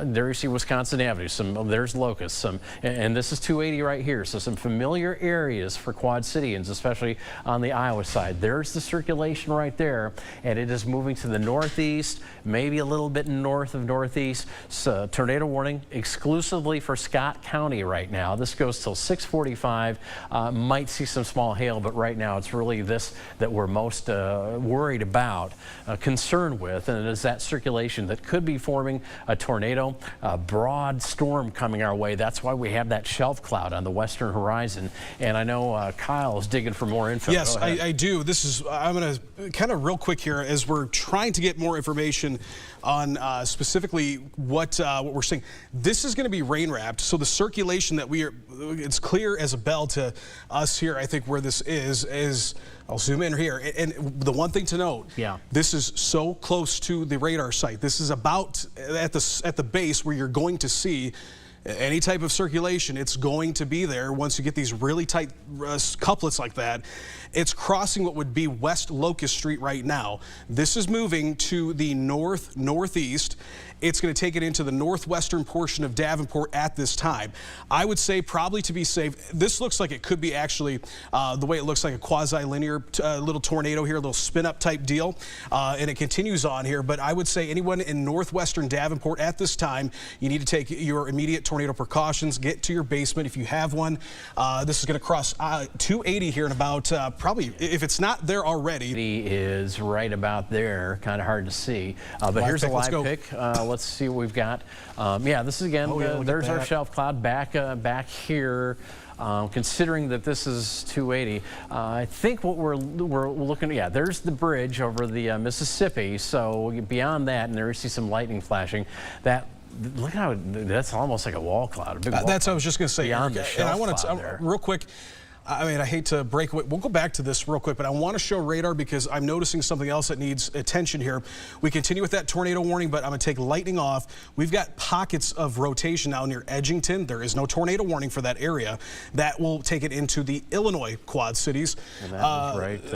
[SPEAKER 1] there you see Wisconsin Avenue, there's Locust, and this is 280 right here. So some familiar areas for Quad Cityans, especially on the Iowa side. There's the circulation right there, and it is moving to the northeast, maybe a little bit north of northeast. So tornado warning exclusively for Scott County right now. This goes till 6:45. Might see some small hail, but right now it's really this that we're most worried about, concerned with, and it is that circulation that could be forming a tornado, a broad storm coming our way. That's why we have that shelf cloud on the western horizon. And I know Kyle is digging for more info.
[SPEAKER 2] Yes, I do. I'm going to kind of real quick here as we're trying to get more information on specifically what we're seeing. This is going to be rain wrapped, so the circulation that it's clear as a bell to us here. I think where this is I'll zoom in here, and the one thing to note, this is so close to the radar site. This is about at the base where you're going to see any type of circulation. It's going to be there once you get these really tight couplets like that. It's crossing what would be West Locust Street right now. This is moving to the northeast. It's going to take it into the northwestern portion of Davenport at this time. I would say probably to be safe, this looks like it could be actually the way it looks like a quasi-linear little tornado here, a little spin-up type deal, and it continues on here. But I would say anyone in northwestern Davenport at this time, you need to take your immediate tornado precautions, get to your basement if you have one. This is going to cross 280 here in about probably, if it's not there already.
[SPEAKER 1] It is right about there, kind of hard to see. But here's a live pick. Let's see what we've got. This is again, there's our shelf cloud back here. Considering that this is 280, I think what we're looking at, there's the bridge over the Mississippi. So beyond that, and there you see some lightning flashing. Look how that's almost like a wall cloud, a big wall
[SPEAKER 2] that's
[SPEAKER 1] cloud.
[SPEAKER 2] what I was just going to say.
[SPEAKER 1] Beyond the shelf
[SPEAKER 2] and I want to
[SPEAKER 1] there.
[SPEAKER 2] real quick. I mean, I hate to break away. We'll go back to this real quick, but I want to show radar because I'm noticing something else that needs attention here. We continue with that tornado warning, but I'm going to take lightning off. We've got pockets of rotation now near Edgington. There is no tornado warning for that area. That will take it into the Illinois Quad Cities.
[SPEAKER 1] And that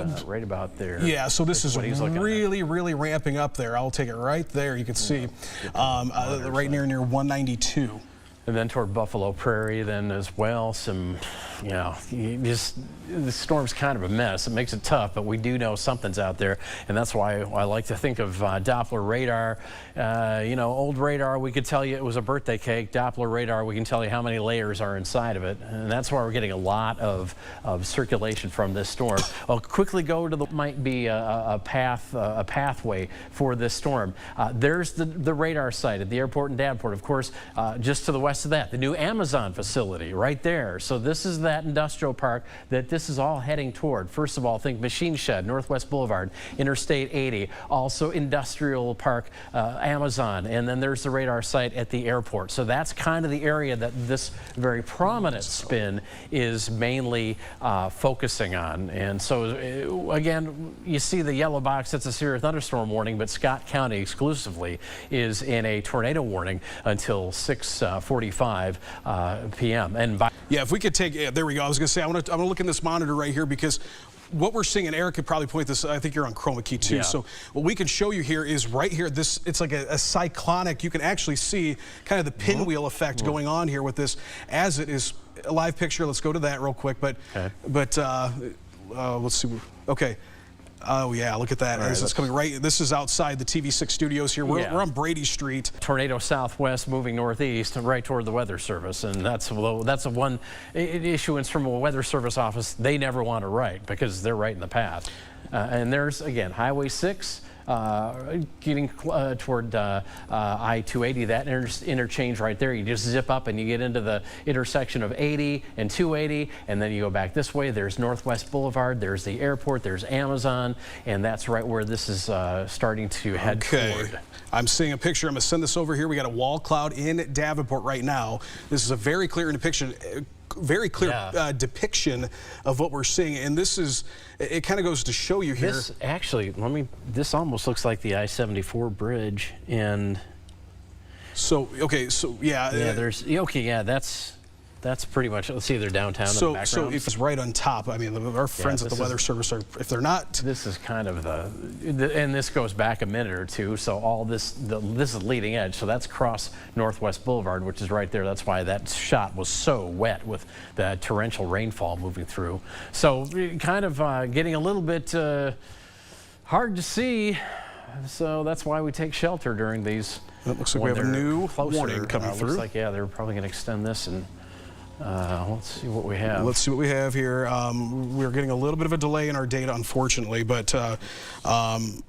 [SPEAKER 1] was right about there.
[SPEAKER 2] Yeah, so this is really ramping up there. I'll take it right there. You can see right near 192.
[SPEAKER 1] And then toward Buffalo Prairie then as well. Some, the storm's kind of a mess. It makes it tough, but we do know something's out there. And that's why I like to think of Doppler radar. Old radar, we could tell you it was a birthday cake. Doppler radar, we can tell you how many layers are inside of it. And that's why we're getting a lot of circulation from this storm. I'll quickly go to might be a pathway for this storm. There's the radar site at the airport in Davenport. Of course, just to the west of that, the new Amazon facility right there. So this is that industrial park that this is all heading toward. First of all, think Machine Shed, Northwest Boulevard, Interstate 80, also industrial park, Amazon, and then there's the radar site at the airport. So that's kind of the area that this very prominent spin is mainly focusing on. And so again, you see the yellow box, that's a severe thunderstorm warning, but Scott County exclusively is in a tornado warning until 6:45 p.m. And
[SPEAKER 2] yeah, if we could take, there we go. I was going to say, I'm going to look in this monitor right here because what we're seeing, and Eric could probably point this, I think you're on chroma key too. Yeah. So what we can show you here is right here, it's like a cyclonic, you can actually see kind of the pinwheel effect going on here with this as it is a live picture. Let's go to that real quick. But let's see. Okay. Oh yeah, look at that. Right, it's coming right. This is outside the TV6 studios here. We're on Brady Street.
[SPEAKER 1] Tornado southwest moving northeast right toward the Weather Service, and that's a one issuance from a Weather Service office they never want to write because they're right in the path. And there's again Highway 6. Getting toward I-280, that interchange right there, you just zip up and you get into the intersection of 80 and 280, and then you go back this way. There's Northwest Boulevard, there's the airport, there's Amazon, and that's right where this is starting to head toward.
[SPEAKER 2] I'm seeing a picture. I'm going to send this over here. We got a wall cloud in Davenport right now. This is a very clear depiction. Very clear depiction of what we're seeing, and this is, it kind of goes to show you here.
[SPEAKER 1] This actually, this almost looks like the I-74 bridge, and
[SPEAKER 2] so
[SPEAKER 1] that's pretty much. Let's see, they're downtown in the background.
[SPEAKER 2] So if it's right on top, I mean, our friends at the Weather Service are, if they're not.
[SPEAKER 1] This is kind of and this goes back a minute or two. So all this is leading edge. So that's across Northwest Boulevard, which is right there. That's why that shot was so wet with the torrential rainfall moving through. So kind of getting a little bit hard to see. So that's why we take shelter during these.
[SPEAKER 2] It looks like we have a new warning coming through.
[SPEAKER 1] Looks like they're probably going to extend this and. Let's see what we have.
[SPEAKER 2] Let's see what we have here. We're getting a little bit of a delay in our data, unfortunately, but while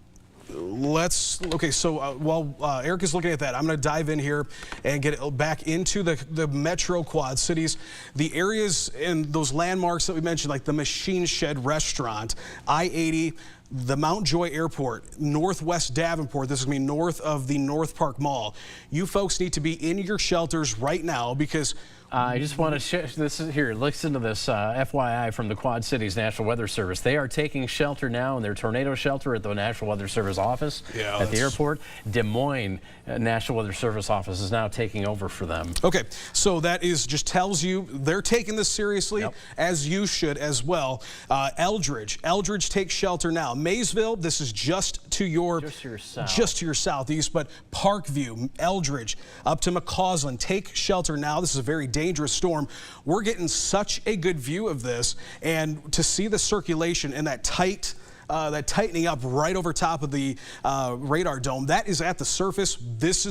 [SPEAKER 2] Eric is looking at that, I'm going to dive in here and get it back into the metro quad cities. The areas and those landmarks that we mentioned, like the Machine Shed restaurant, I-80, the Mount Joy Airport, Northwest Davenport, this is going to be north of the North Park Mall. You folks need to be in your shelters right now because
[SPEAKER 1] I just want to share this here. Listen to this FYI from the Quad Cities National Weather Service. They are taking shelter now in their tornado shelter at the National Weather Service office at the airport. Des Moines National Weather Service office is now taking over for them.
[SPEAKER 2] Okay, so that just tells you they're taking this seriously, as you should as well. Eldridge takes shelter now. Maysville, this is just to your southeast, but Parkview, Eldridge, up to McCausland, take shelter now. This is a very dangerous storm. We're getting such a good view of this, and to see the circulation and that tightening up right over top of the radar dome, that is at the surface. This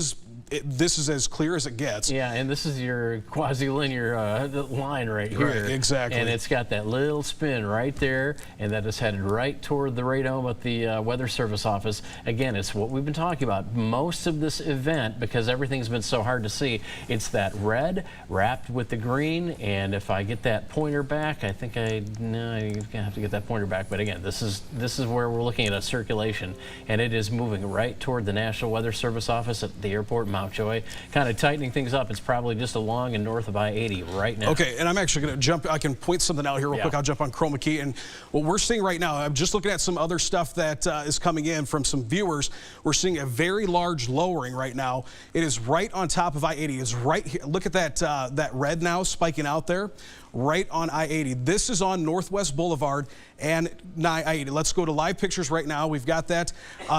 [SPEAKER 2] is as clear as it gets.
[SPEAKER 1] Yeah, and this is your quasi-linear line right here.
[SPEAKER 2] Right, exactly.
[SPEAKER 1] And it's got that little spin right there, and that is headed right toward the radome at the Weather Service office. Again, it's what we've been talking about. Most of this event, because everything's been so hard to see, it's that red wrapped with the green, and if I get that pointer back, I think I'm gonna have to get that pointer back. But again, this is where we're looking at a circulation, and it is moving right toward the National Weather Service office at the airport, Mount Mountjoy. Kind of tightening things up. It's probably just along and north of I-80 right now.
[SPEAKER 2] Okay, and I'm actually going to jump. I can point something out here real quick. I'll jump on Chroma Key. And what we're seeing right now, I'm just looking at some other stuff that is coming in from some viewers. We're seeing a very large lowering right now. It is right on top of I-80. It's right here. Look at that, that red now spiking out there. Right on I-80. This is on Northwest Boulevard and I-80. Let's go to live pictures right now. We've got that.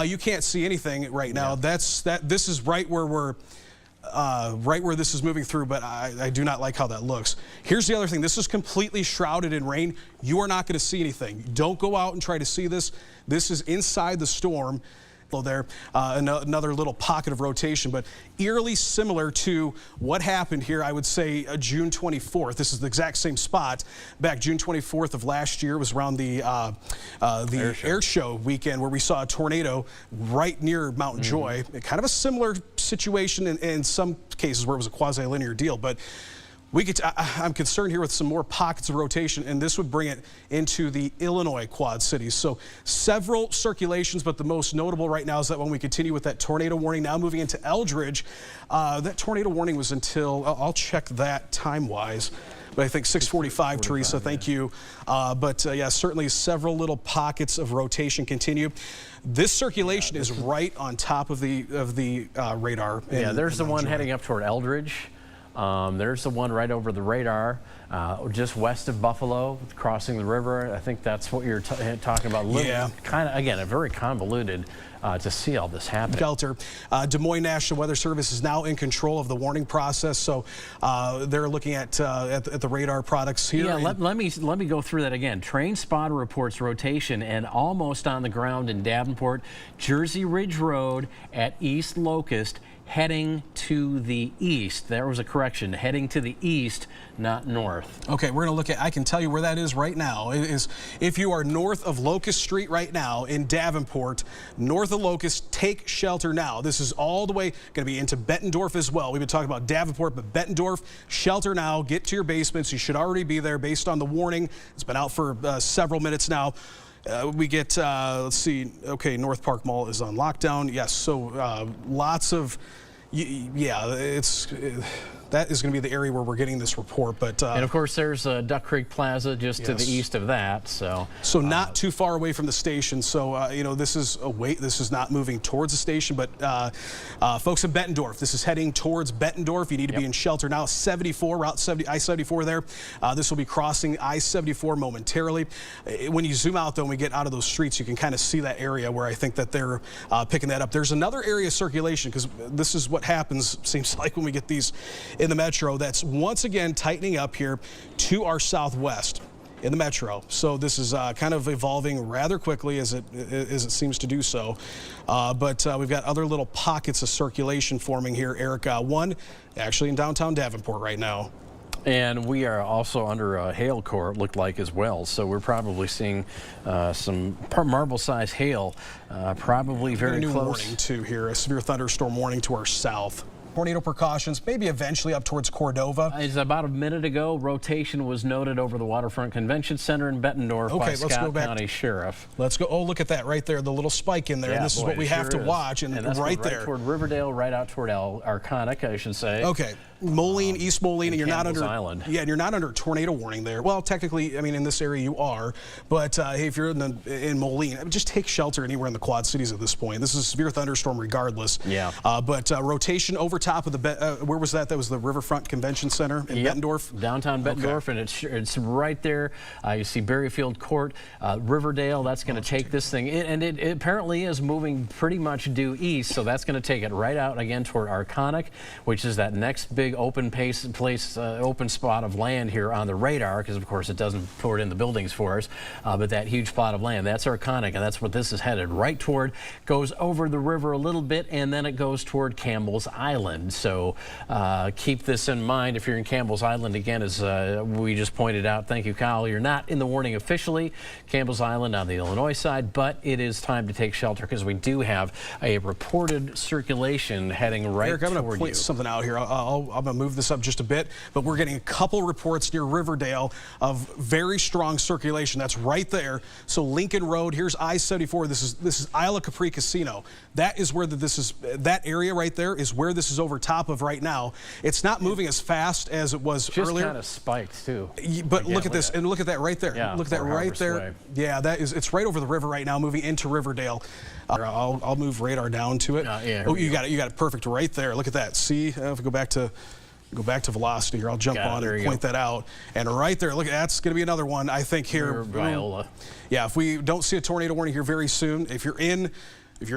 [SPEAKER 2] You can't see anything right now. This is right where we're right where this is moving through, but I do not like how that looks. Here's the other thing. This is completely shrouded in rain. You are not going to see anything. Don't go out and try to see this. This is inside the storm. There, another little pocket of rotation, but eerily similar to what happened here, I would say June 24th. This is the exact same spot. Back June 24th of last year was around the air show weekend where we saw a tornado right near Mount Joy. Kind of a similar situation in some cases where it was a quasi-linear deal, but I'm concerned here with some more pockets of rotation, and this would bring it into the Illinois Quad Cities. So several circulations, but the most notable right now is that when we continue with that tornado warning, now moving into Eldridge, that tornado warning was until, I'll check that time-wise, but I think 6:45, Theresa, thank you. Yeah, certainly several little pockets of rotation continue. This circulation is right on top of the radar.
[SPEAKER 1] Yeah, there's the one heading up toward Eldridge. There's the one right over the radar, just west of Buffalo, crossing the river. I think that's what you're talking about.
[SPEAKER 2] Yeah.
[SPEAKER 1] Kind of, again, a very convoluted to see all this happen.
[SPEAKER 2] Shelter. Des Moines National Weather Service is now in control of the warning process, so they're looking at the radar products here.
[SPEAKER 1] Yeah, let me go through that again. Train spotter reports rotation and almost on the ground in Davenport, Jersey Ridge Road at East Locust, heading to the east. There was a correction, heading to the east, not north.
[SPEAKER 2] Okay, we're going to look at, I can tell you where that is right now. It is, if you are north of Locust Street right now in Davenport, north of Locust, take shelter now. This is all the way going to be into Bettendorf as well. We've been talking about Davenport, but Bettendorf, shelter now, get to your basements. You should already be there based on the warning. It's been out for several minutes now. We get, let's see, okay, North Park Mall is on lockdown. Yes, so lots of, yeah, that is going to be the area where we're getting this report. But
[SPEAKER 1] and of course, there's Duck Creek Plaza just to the east of that. So
[SPEAKER 2] not too far away from the station. So you know, this is this is not moving towards the station, but folks in Bettendorf, this is heading towards Bettendorf. You need to be in shelter now. 74 Route 70, I-74 there. This will be crossing I-74 momentarily. When you zoom out though, and we get out of those streets, you can kind of see that area where I think that they're picking that up. There's another area of circulation, because this is what happens, seems like, when we get these in the metro, that's once again tightening up here to our southwest in the metro. So this is kind of evolving rather quickly as it seems to do so. But we've got other little pockets of circulation forming here, Eric. One actually in downtown Davenport right now.
[SPEAKER 1] And we are also under a hail core, it looked like, as well. So we're probably seeing some marble-sized hail, probably very close.
[SPEAKER 2] A new warning, too, here. A severe thunderstorm warning to our south. Tornado precautions, maybe eventually up towards Cordova.
[SPEAKER 1] It's about a minute ago. Rotation was noted over the Waterfront Convention Center in Bettendorf by Scott County Sheriff.
[SPEAKER 2] Let's go. Oh, look at that right there, the little spike in there.
[SPEAKER 1] Yeah,
[SPEAKER 2] this is what we have to watch, and
[SPEAKER 1] that's
[SPEAKER 2] right there.
[SPEAKER 1] Toward Riverdale, right out toward Arconic, I should say.
[SPEAKER 2] Okay. Moline, East Moline, and you're not under
[SPEAKER 1] Island.
[SPEAKER 2] Yeah, and you're not under tornado warning there. Well, technically, I mean, in this area you are, but hey, if you're in Moline, just take shelter anywhere in the Quad Cities at this point. This is a severe thunderstorm regardless.
[SPEAKER 1] Yeah.
[SPEAKER 2] But rotation over top of the where was that? That was the Riverfront Convention Center in Bettendorf.
[SPEAKER 1] Downtown Bettendorf, and it's right there. You see Berryfield Court, Riverdale. That's going to take this thing, and it apparently is moving pretty much due east. So that's going to take it right out again toward Arconic, which is that next big open open spot of land here on the radar, because of course it doesn't pour it in the buildings for us, but that huge plot of land, that's Arconic, and that's what this is headed right toward. Goes over the river a little bit, and then it goes toward Campbell's Island. So keep this in mind if you're in Campbell's Island. Again, as we just pointed out, thank you, Kyle, you're not in the warning officially, Campbell's Island on the Illinois side, but it is time to take shelter because we do have a reported circulation heading right
[SPEAKER 2] Eric, I'm
[SPEAKER 1] toward
[SPEAKER 2] going to point something out here. I'm going to move this up just a bit, but we're getting a couple reports near Riverdale of very strong circulation. That's right there. So Lincoln Road, here's I-74. This is Isla Capri Casino. That is where that area right there is where this is over top of right now. It's not moving as fast as it was
[SPEAKER 1] Just
[SPEAKER 2] earlier.
[SPEAKER 1] kind of spiked too.
[SPEAKER 2] But
[SPEAKER 1] Again,
[SPEAKER 2] look at this, and look at that right there.
[SPEAKER 1] Yeah,
[SPEAKER 2] look at that
[SPEAKER 1] or
[SPEAKER 2] right
[SPEAKER 1] Harvest
[SPEAKER 2] there.
[SPEAKER 1] Way.
[SPEAKER 2] Yeah, it's right over the river right now, moving into Riverdale. I'll move radar down to it.
[SPEAKER 1] Yeah,
[SPEAKER 2] oh, you got it perfect right there. Look at that. See, if we go back to velocity here, I'll jump on and point that out. And right there, look, that's going to be another one, I think, here.
[SPEAKER 1] Viola.
[SPEAKER 2] Yeah, if we don't see a tornado warning here very soon, if you're in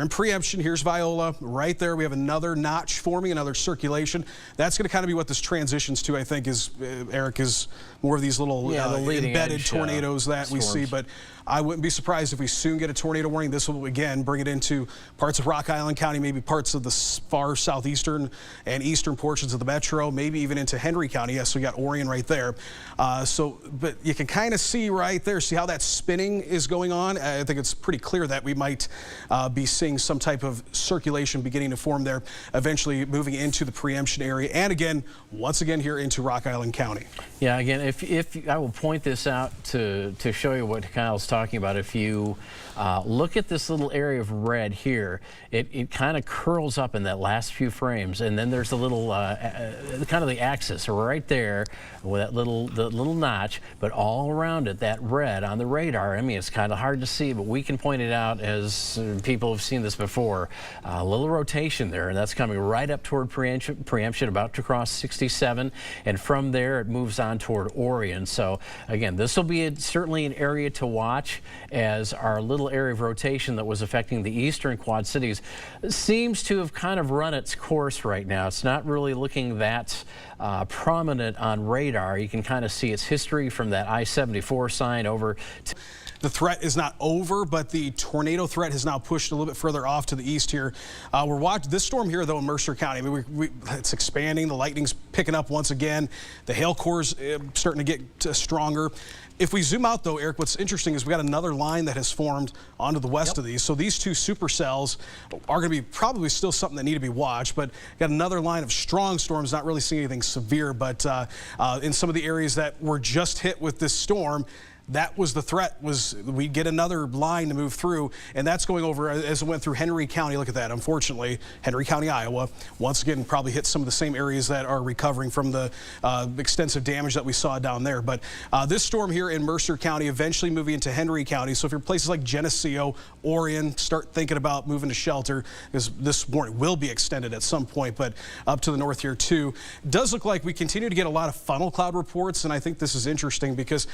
[SPEAKER 2] preemption, here's Viola. Right there, we have another notch forming, another circulation. That's going to kind of be what this transitions to, I think, is, Eric, is more of these little embedded tornadoes that we see. But I wouldn't be surprised if we soon get a tornado warning. This will, again, bring it into parts of Rock Island County, maybe parts of the far southeastern and eastern portions of the metro, maybe even into Henry County. Yes, we got Orion right there. But you can kind of see right there, see how that spinning is going on. I think it's pretty clear that we might be seeing some type of circulation beginning to form there, eventually moving into the preemption area. And again, once again here into Rock Island County.
[SPEAKER 1] Yeah, again, if I will point this out to show you what Kyle's talking about. If you look at this little area of red here, it kind of curls up in that last few frames, and then there's a little kind of the axis right there with that little notch, but all around it, that red on the radar. I mean, it's kind of hard to see, but we can point it out as people have seen this before. A little rotation there, and that's coming right up toward preemption, about to cross 67, and from there it moves on toward Orion. So again, this will be certainly an area to watch, as our little area of rotation that was affecting the eastern Quad Cities seems to have kind of run its course right now. It's not really looking that prominent on radar. You can kind of see its history from that I-74 sign over to
[SPEAKER 2] the threat is not over, but the tornado threat has now pushed a little bit further off to the east here. We're watching this storm here, though, in Mercer County. I mean, it's expanding. The lightning's picking up once again. The hail core's starting to get stronger. If we zoom out, though, Eric, what's interesting is we got another line that has formed onto the west of these. So these two supercells are going to be probably still something that need to be watched, but got another line of strong storms, not really seeing anything severe, but in some of the areas that were just hit with this storm, that was the threat, was we'd get another line to move through, and that's going over as it went through Henry County. Look at that, unfortunately, Henry County, Iowa, once again probably hit some of the same areas that are recovering from the extensive damage that we saw down there. But this storm here in Mercer County eventually moving into Henry County. So if you're places like Geneseo, Orion, start thinking about moving to shelter, because this warning will be extended at some point, but up to the north here too. It does look like we continue to get a lot of funnel cloud reports, and I think this is interesting because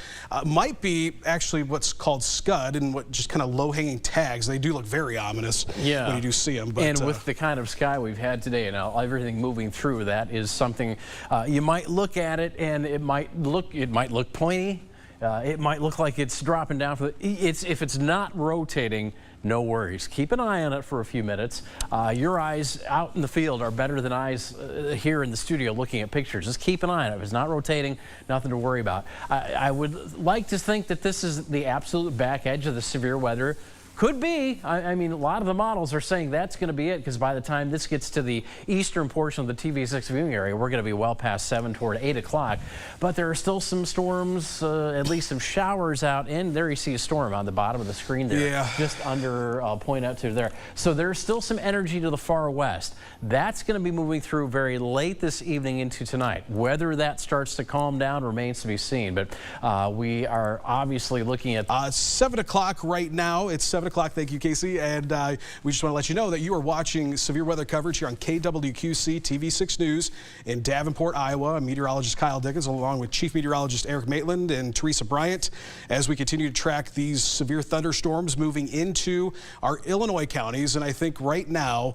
[SPEAKER 2] might be actually what's called scud and what just kind of low-hanging tags. They do look very ominous when you do see them. But,
[SPEAKER 1] and with the kind of sky we've had today and everything moving through, that is something you might look at it and it might look pointy. It might look like it's dropping down. If it's not rotating, no worries. Keep an eye on it for a few minutes. Your eyes out in the field are better than eyes here in the studio looking at pictures. Just keep an eye on it. If it's not rotating, nothing to worry about. I would like to think that this is the absolute back edge of the severe weather. Could be. I mean, a lot of the models are saying that's going to be it, because by the time this gets to the eastern portion of the TV6 viewing area, we're going to be well past 7 toward 8 o'clock. But there are still some storms, at least some showers out. And there you see a storm on the bottom of the screen there, just under, I'll point out to there. So there's still some energy to the far west. That's going to be moving through very late this evening into tonight. Whether that starts to calm down remains to be seen. But we are obviously looking at
[SPEAKER 2] 7 o'clock right now. It's 7 o'clock. Thank you, Casey. And we just want to let you know that you are watching severe weather coverage here on KWQC-TV6 News in Davenport, Iowa. I'm meteorologist Kyle Dickens, along with Chief Meteorologist Erik Maitland and Theresa Bryant, as we continue to track these severe thunderstorms moving into our Illinois counties. And I think right now,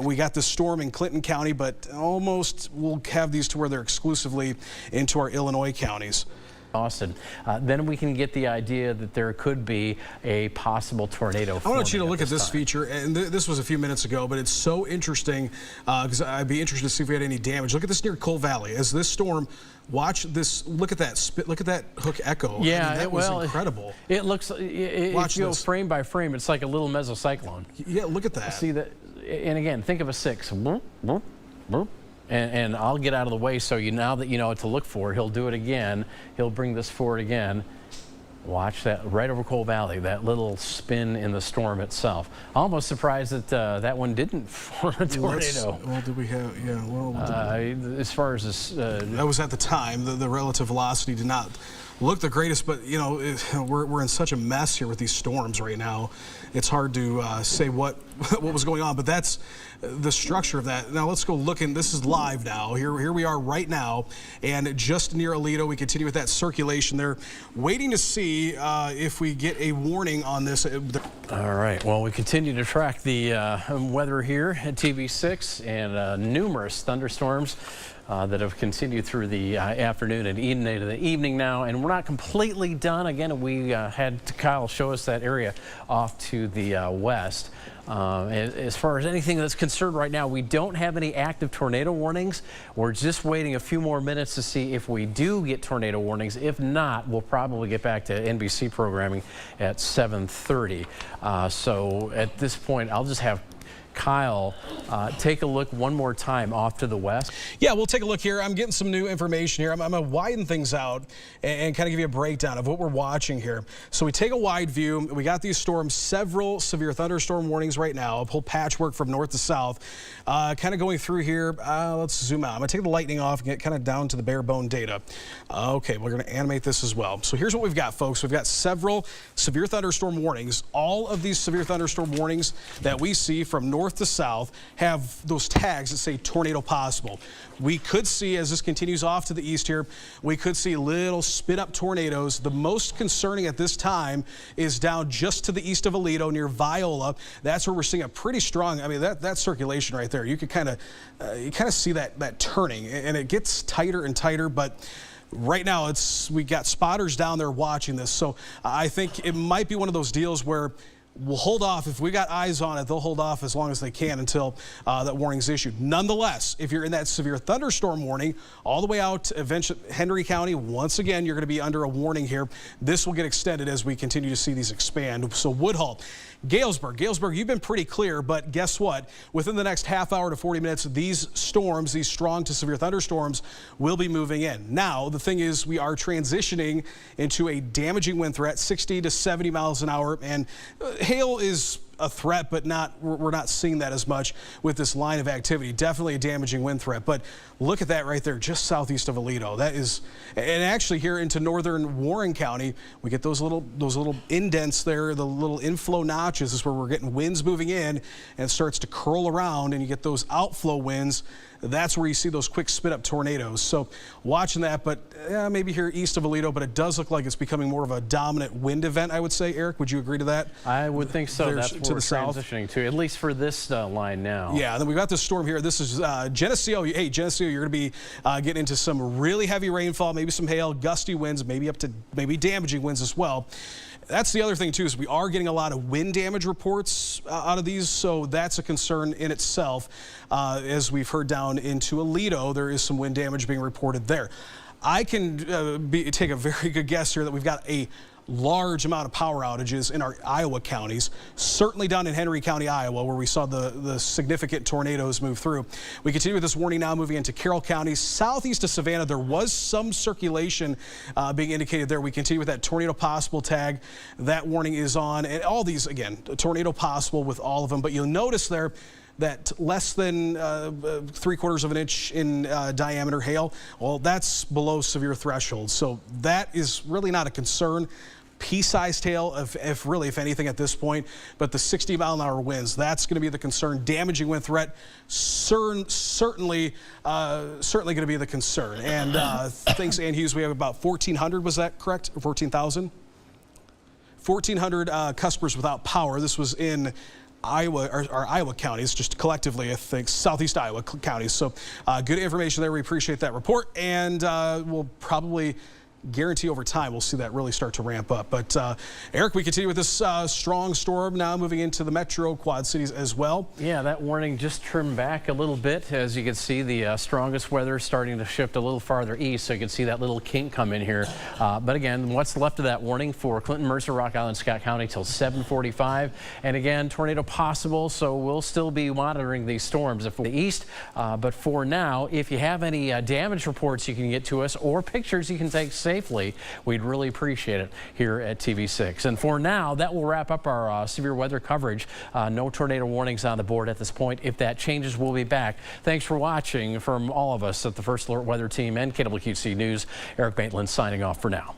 [SPEAKER 2] we got the storm in Clinton County, but almost we'll have these to where they're exclusively into our Illinois counties.
[SPEAKER 1] Austin. Then we can get the idea that there could be a possible tornado.
[SPEAKER 2] I want you to look at this feature, and this was a few minutes ago, but it's so interesting because I'd be interested to see if we had any damage. Look at this near Coal Valley. As this storm, watch this. Look at that. Look at that hook echo.
[SPEAKER 1] Yeah,
[SPEAKER 2] I mean, that was incredible.
[SPEAKER 1] It looks. If you go frame by frame, it's like a little mesocyclone.
[SPEAKER 2] Yeah, look at that.
[SPEAKER 1] See that? And again, think of a 6. Boop, boop, boop. And I'll get out of the way so now that you know what to look for. He'll do it again. He'll bring this forward again. Watch that right over Coal Valley, that little spin in the storm itself. Almost surprised that that one didn't form a tornado.
[SPEAKER 2] Well, did we have, yeah, well,
[SPEAKER 1] as far as this...
[SPEAKER 2] that was at the time. The relative velocity did not look the greatest, but, you know, we're in such a mess here with these storms right now. It's hard to say what was going on, but that's the structure of that. Now let's go looking. This is live now. Here we are right now, and just near Aledo, we continue with that circulation there, waiting to see if we get a warning on this.
[SPEAKER 1] All right. Well, we continue to track the weather here at TV6, and numerous thunderstorms that have continued through the afternoon and into the evening now, and we're not completely done. Again, we had Kyle show us that area off to the west. As far as anything that's concerned right now, we don't have any active tornado warnings. We're just waiting a few more minutes to see if we do get tornado warnings. If not, we'll probably get back to NBC programming at 7:30. So at this point, I'll just have Kyle, take a look one more time off to the west.
[SPEAKER 2] Yeah, we'll take a look here. I'm getting some new information here. I'm going to widen things out and kind of give you a breakdown of what we're watching here. So we take a wide view. We got these storms, several severe thunderstorm warnings right now, a whole patchwork from north to south. Kind of going through here. Let's zoom out. I'm going to take the lightning off and get kind of down to the bare bone data. Okay, we're going to animate this as well. So here's what we've got, folks. We've got several severe thunderstorm warnings. All of these severe thunderstorm warnings that we see from north to south have those tags that say tornado possible. We could see, as this continues off to the east here, we could see little spit up tornadoes. The most concerning at this time is down just to the east of Aledo near Viola. That's where we're seeing a pretty strong, I mean, that circulation right there. You could kind of see that turning, and it gets tighter and tighter, but right now we got spotters down there watching this. So I think it might be one of those deals where we'll hold off. If we got eyes on it, they'll hold off as long as they can until that warning's issued. Nonetheless, if you're in that severe thunderstorm warning all the way out to eventually Henry County, once again, you're going to be under a warning here. This will get extended as we continue to see these expand. So Woodhull, Galesburg, you've been pretty clear, but guess what? Within the next half hour to 40 minutes, these storms, these strong to severe thunderstorms, will be moving in. Now, the thing is, we are transitioning into a damaging wind threat, 60 to 70 miles an hour, and hail is a threat, but we're not seeing that as much with this line of activity. Definitely a damaging wind threat, but look at that right there, just southeast of Aledo. That is, and actually here into northern Warren County, we get those little indents there, the little inflow notches. This is where we're getting winds moving in, and it starts to curl around, and you get those outflow winds. That's where you see those quick spit up tornadoes. So watching that, but maybe here east of Aledo, but it does look like it's becoming more of a dominant wind event, I would say. Eric, would you agree to that?
[SPEAKER 1] I would think so. That's what we're transitioning to, at least for this line now.
[SPEAKER 2] Yeah, then we've got this storm here. This is Geneseo. Hey, Geneseo, you're going to be getting into some really heavy rainfall, maybe some hail, gusty winds, maybe up to damaging winds as well. That's the other thing, too, is we are getting a lot of wind damage reports out of these, so that's a concern in itself. As we've heard down into Aledo, there is some wind damage being reported there. I can take a very good guess here that we've got a large amount of power outages in our Iowa counties, certainly down in Henry County, Iowa, where we saw the significant tornadoes move through. We continue with this warning now, moving into Carroll County, southeast of Savannah. There was some circulation being indicated there. We continue with that tornado possible tag. That warning is on, and all these, again, tornado possible with all of them, but you'll notice there that less than 3/4 of an inch in diameter hail, well, that's below severe threshold. So that is really not a concern. Pea-sized hail, if anything at this point, but the 60-mile-an-hour winds, that's going to be the concern. Damaging wind threat, certainly going to be the concern. And thanks, Ann Hughes, we have about 1,400, was that correct? 14,000? 1,400 customers without power. This was in Iowa, our Iowa counties, just collectively, I think, southeast Iowa counties. So good information there. We appreciate that report, and we'll probably guarantee over time we'll see that really start to ramp up. But Eric, we continue with this strong storm now moving into the metro Quad Cities as well.
[SPEAKER 1] Yeah, that warning just trimmed back a little bit. As you can see, the strongest weather starting to shift a little farther east, so you can see that little kink come in here. But again, what's left of that warning for Clinton, Mercer, Rock Island, Scott County till 7:45. And again, tornado possible, so we'll still be monitoring these storms if we're the east. But for now, if you have any damage reports you can get to us or pictures you can take, safely, we'd really appreciate it here at TV6. And for now, that will wrap up our severe weather coverage. No tornado warnings on the board at this point. If that changes, we'll be back. Thanks for watching. From all of us at the First Alert Weather Team and KWQC News, Erik Maitland signing off for now.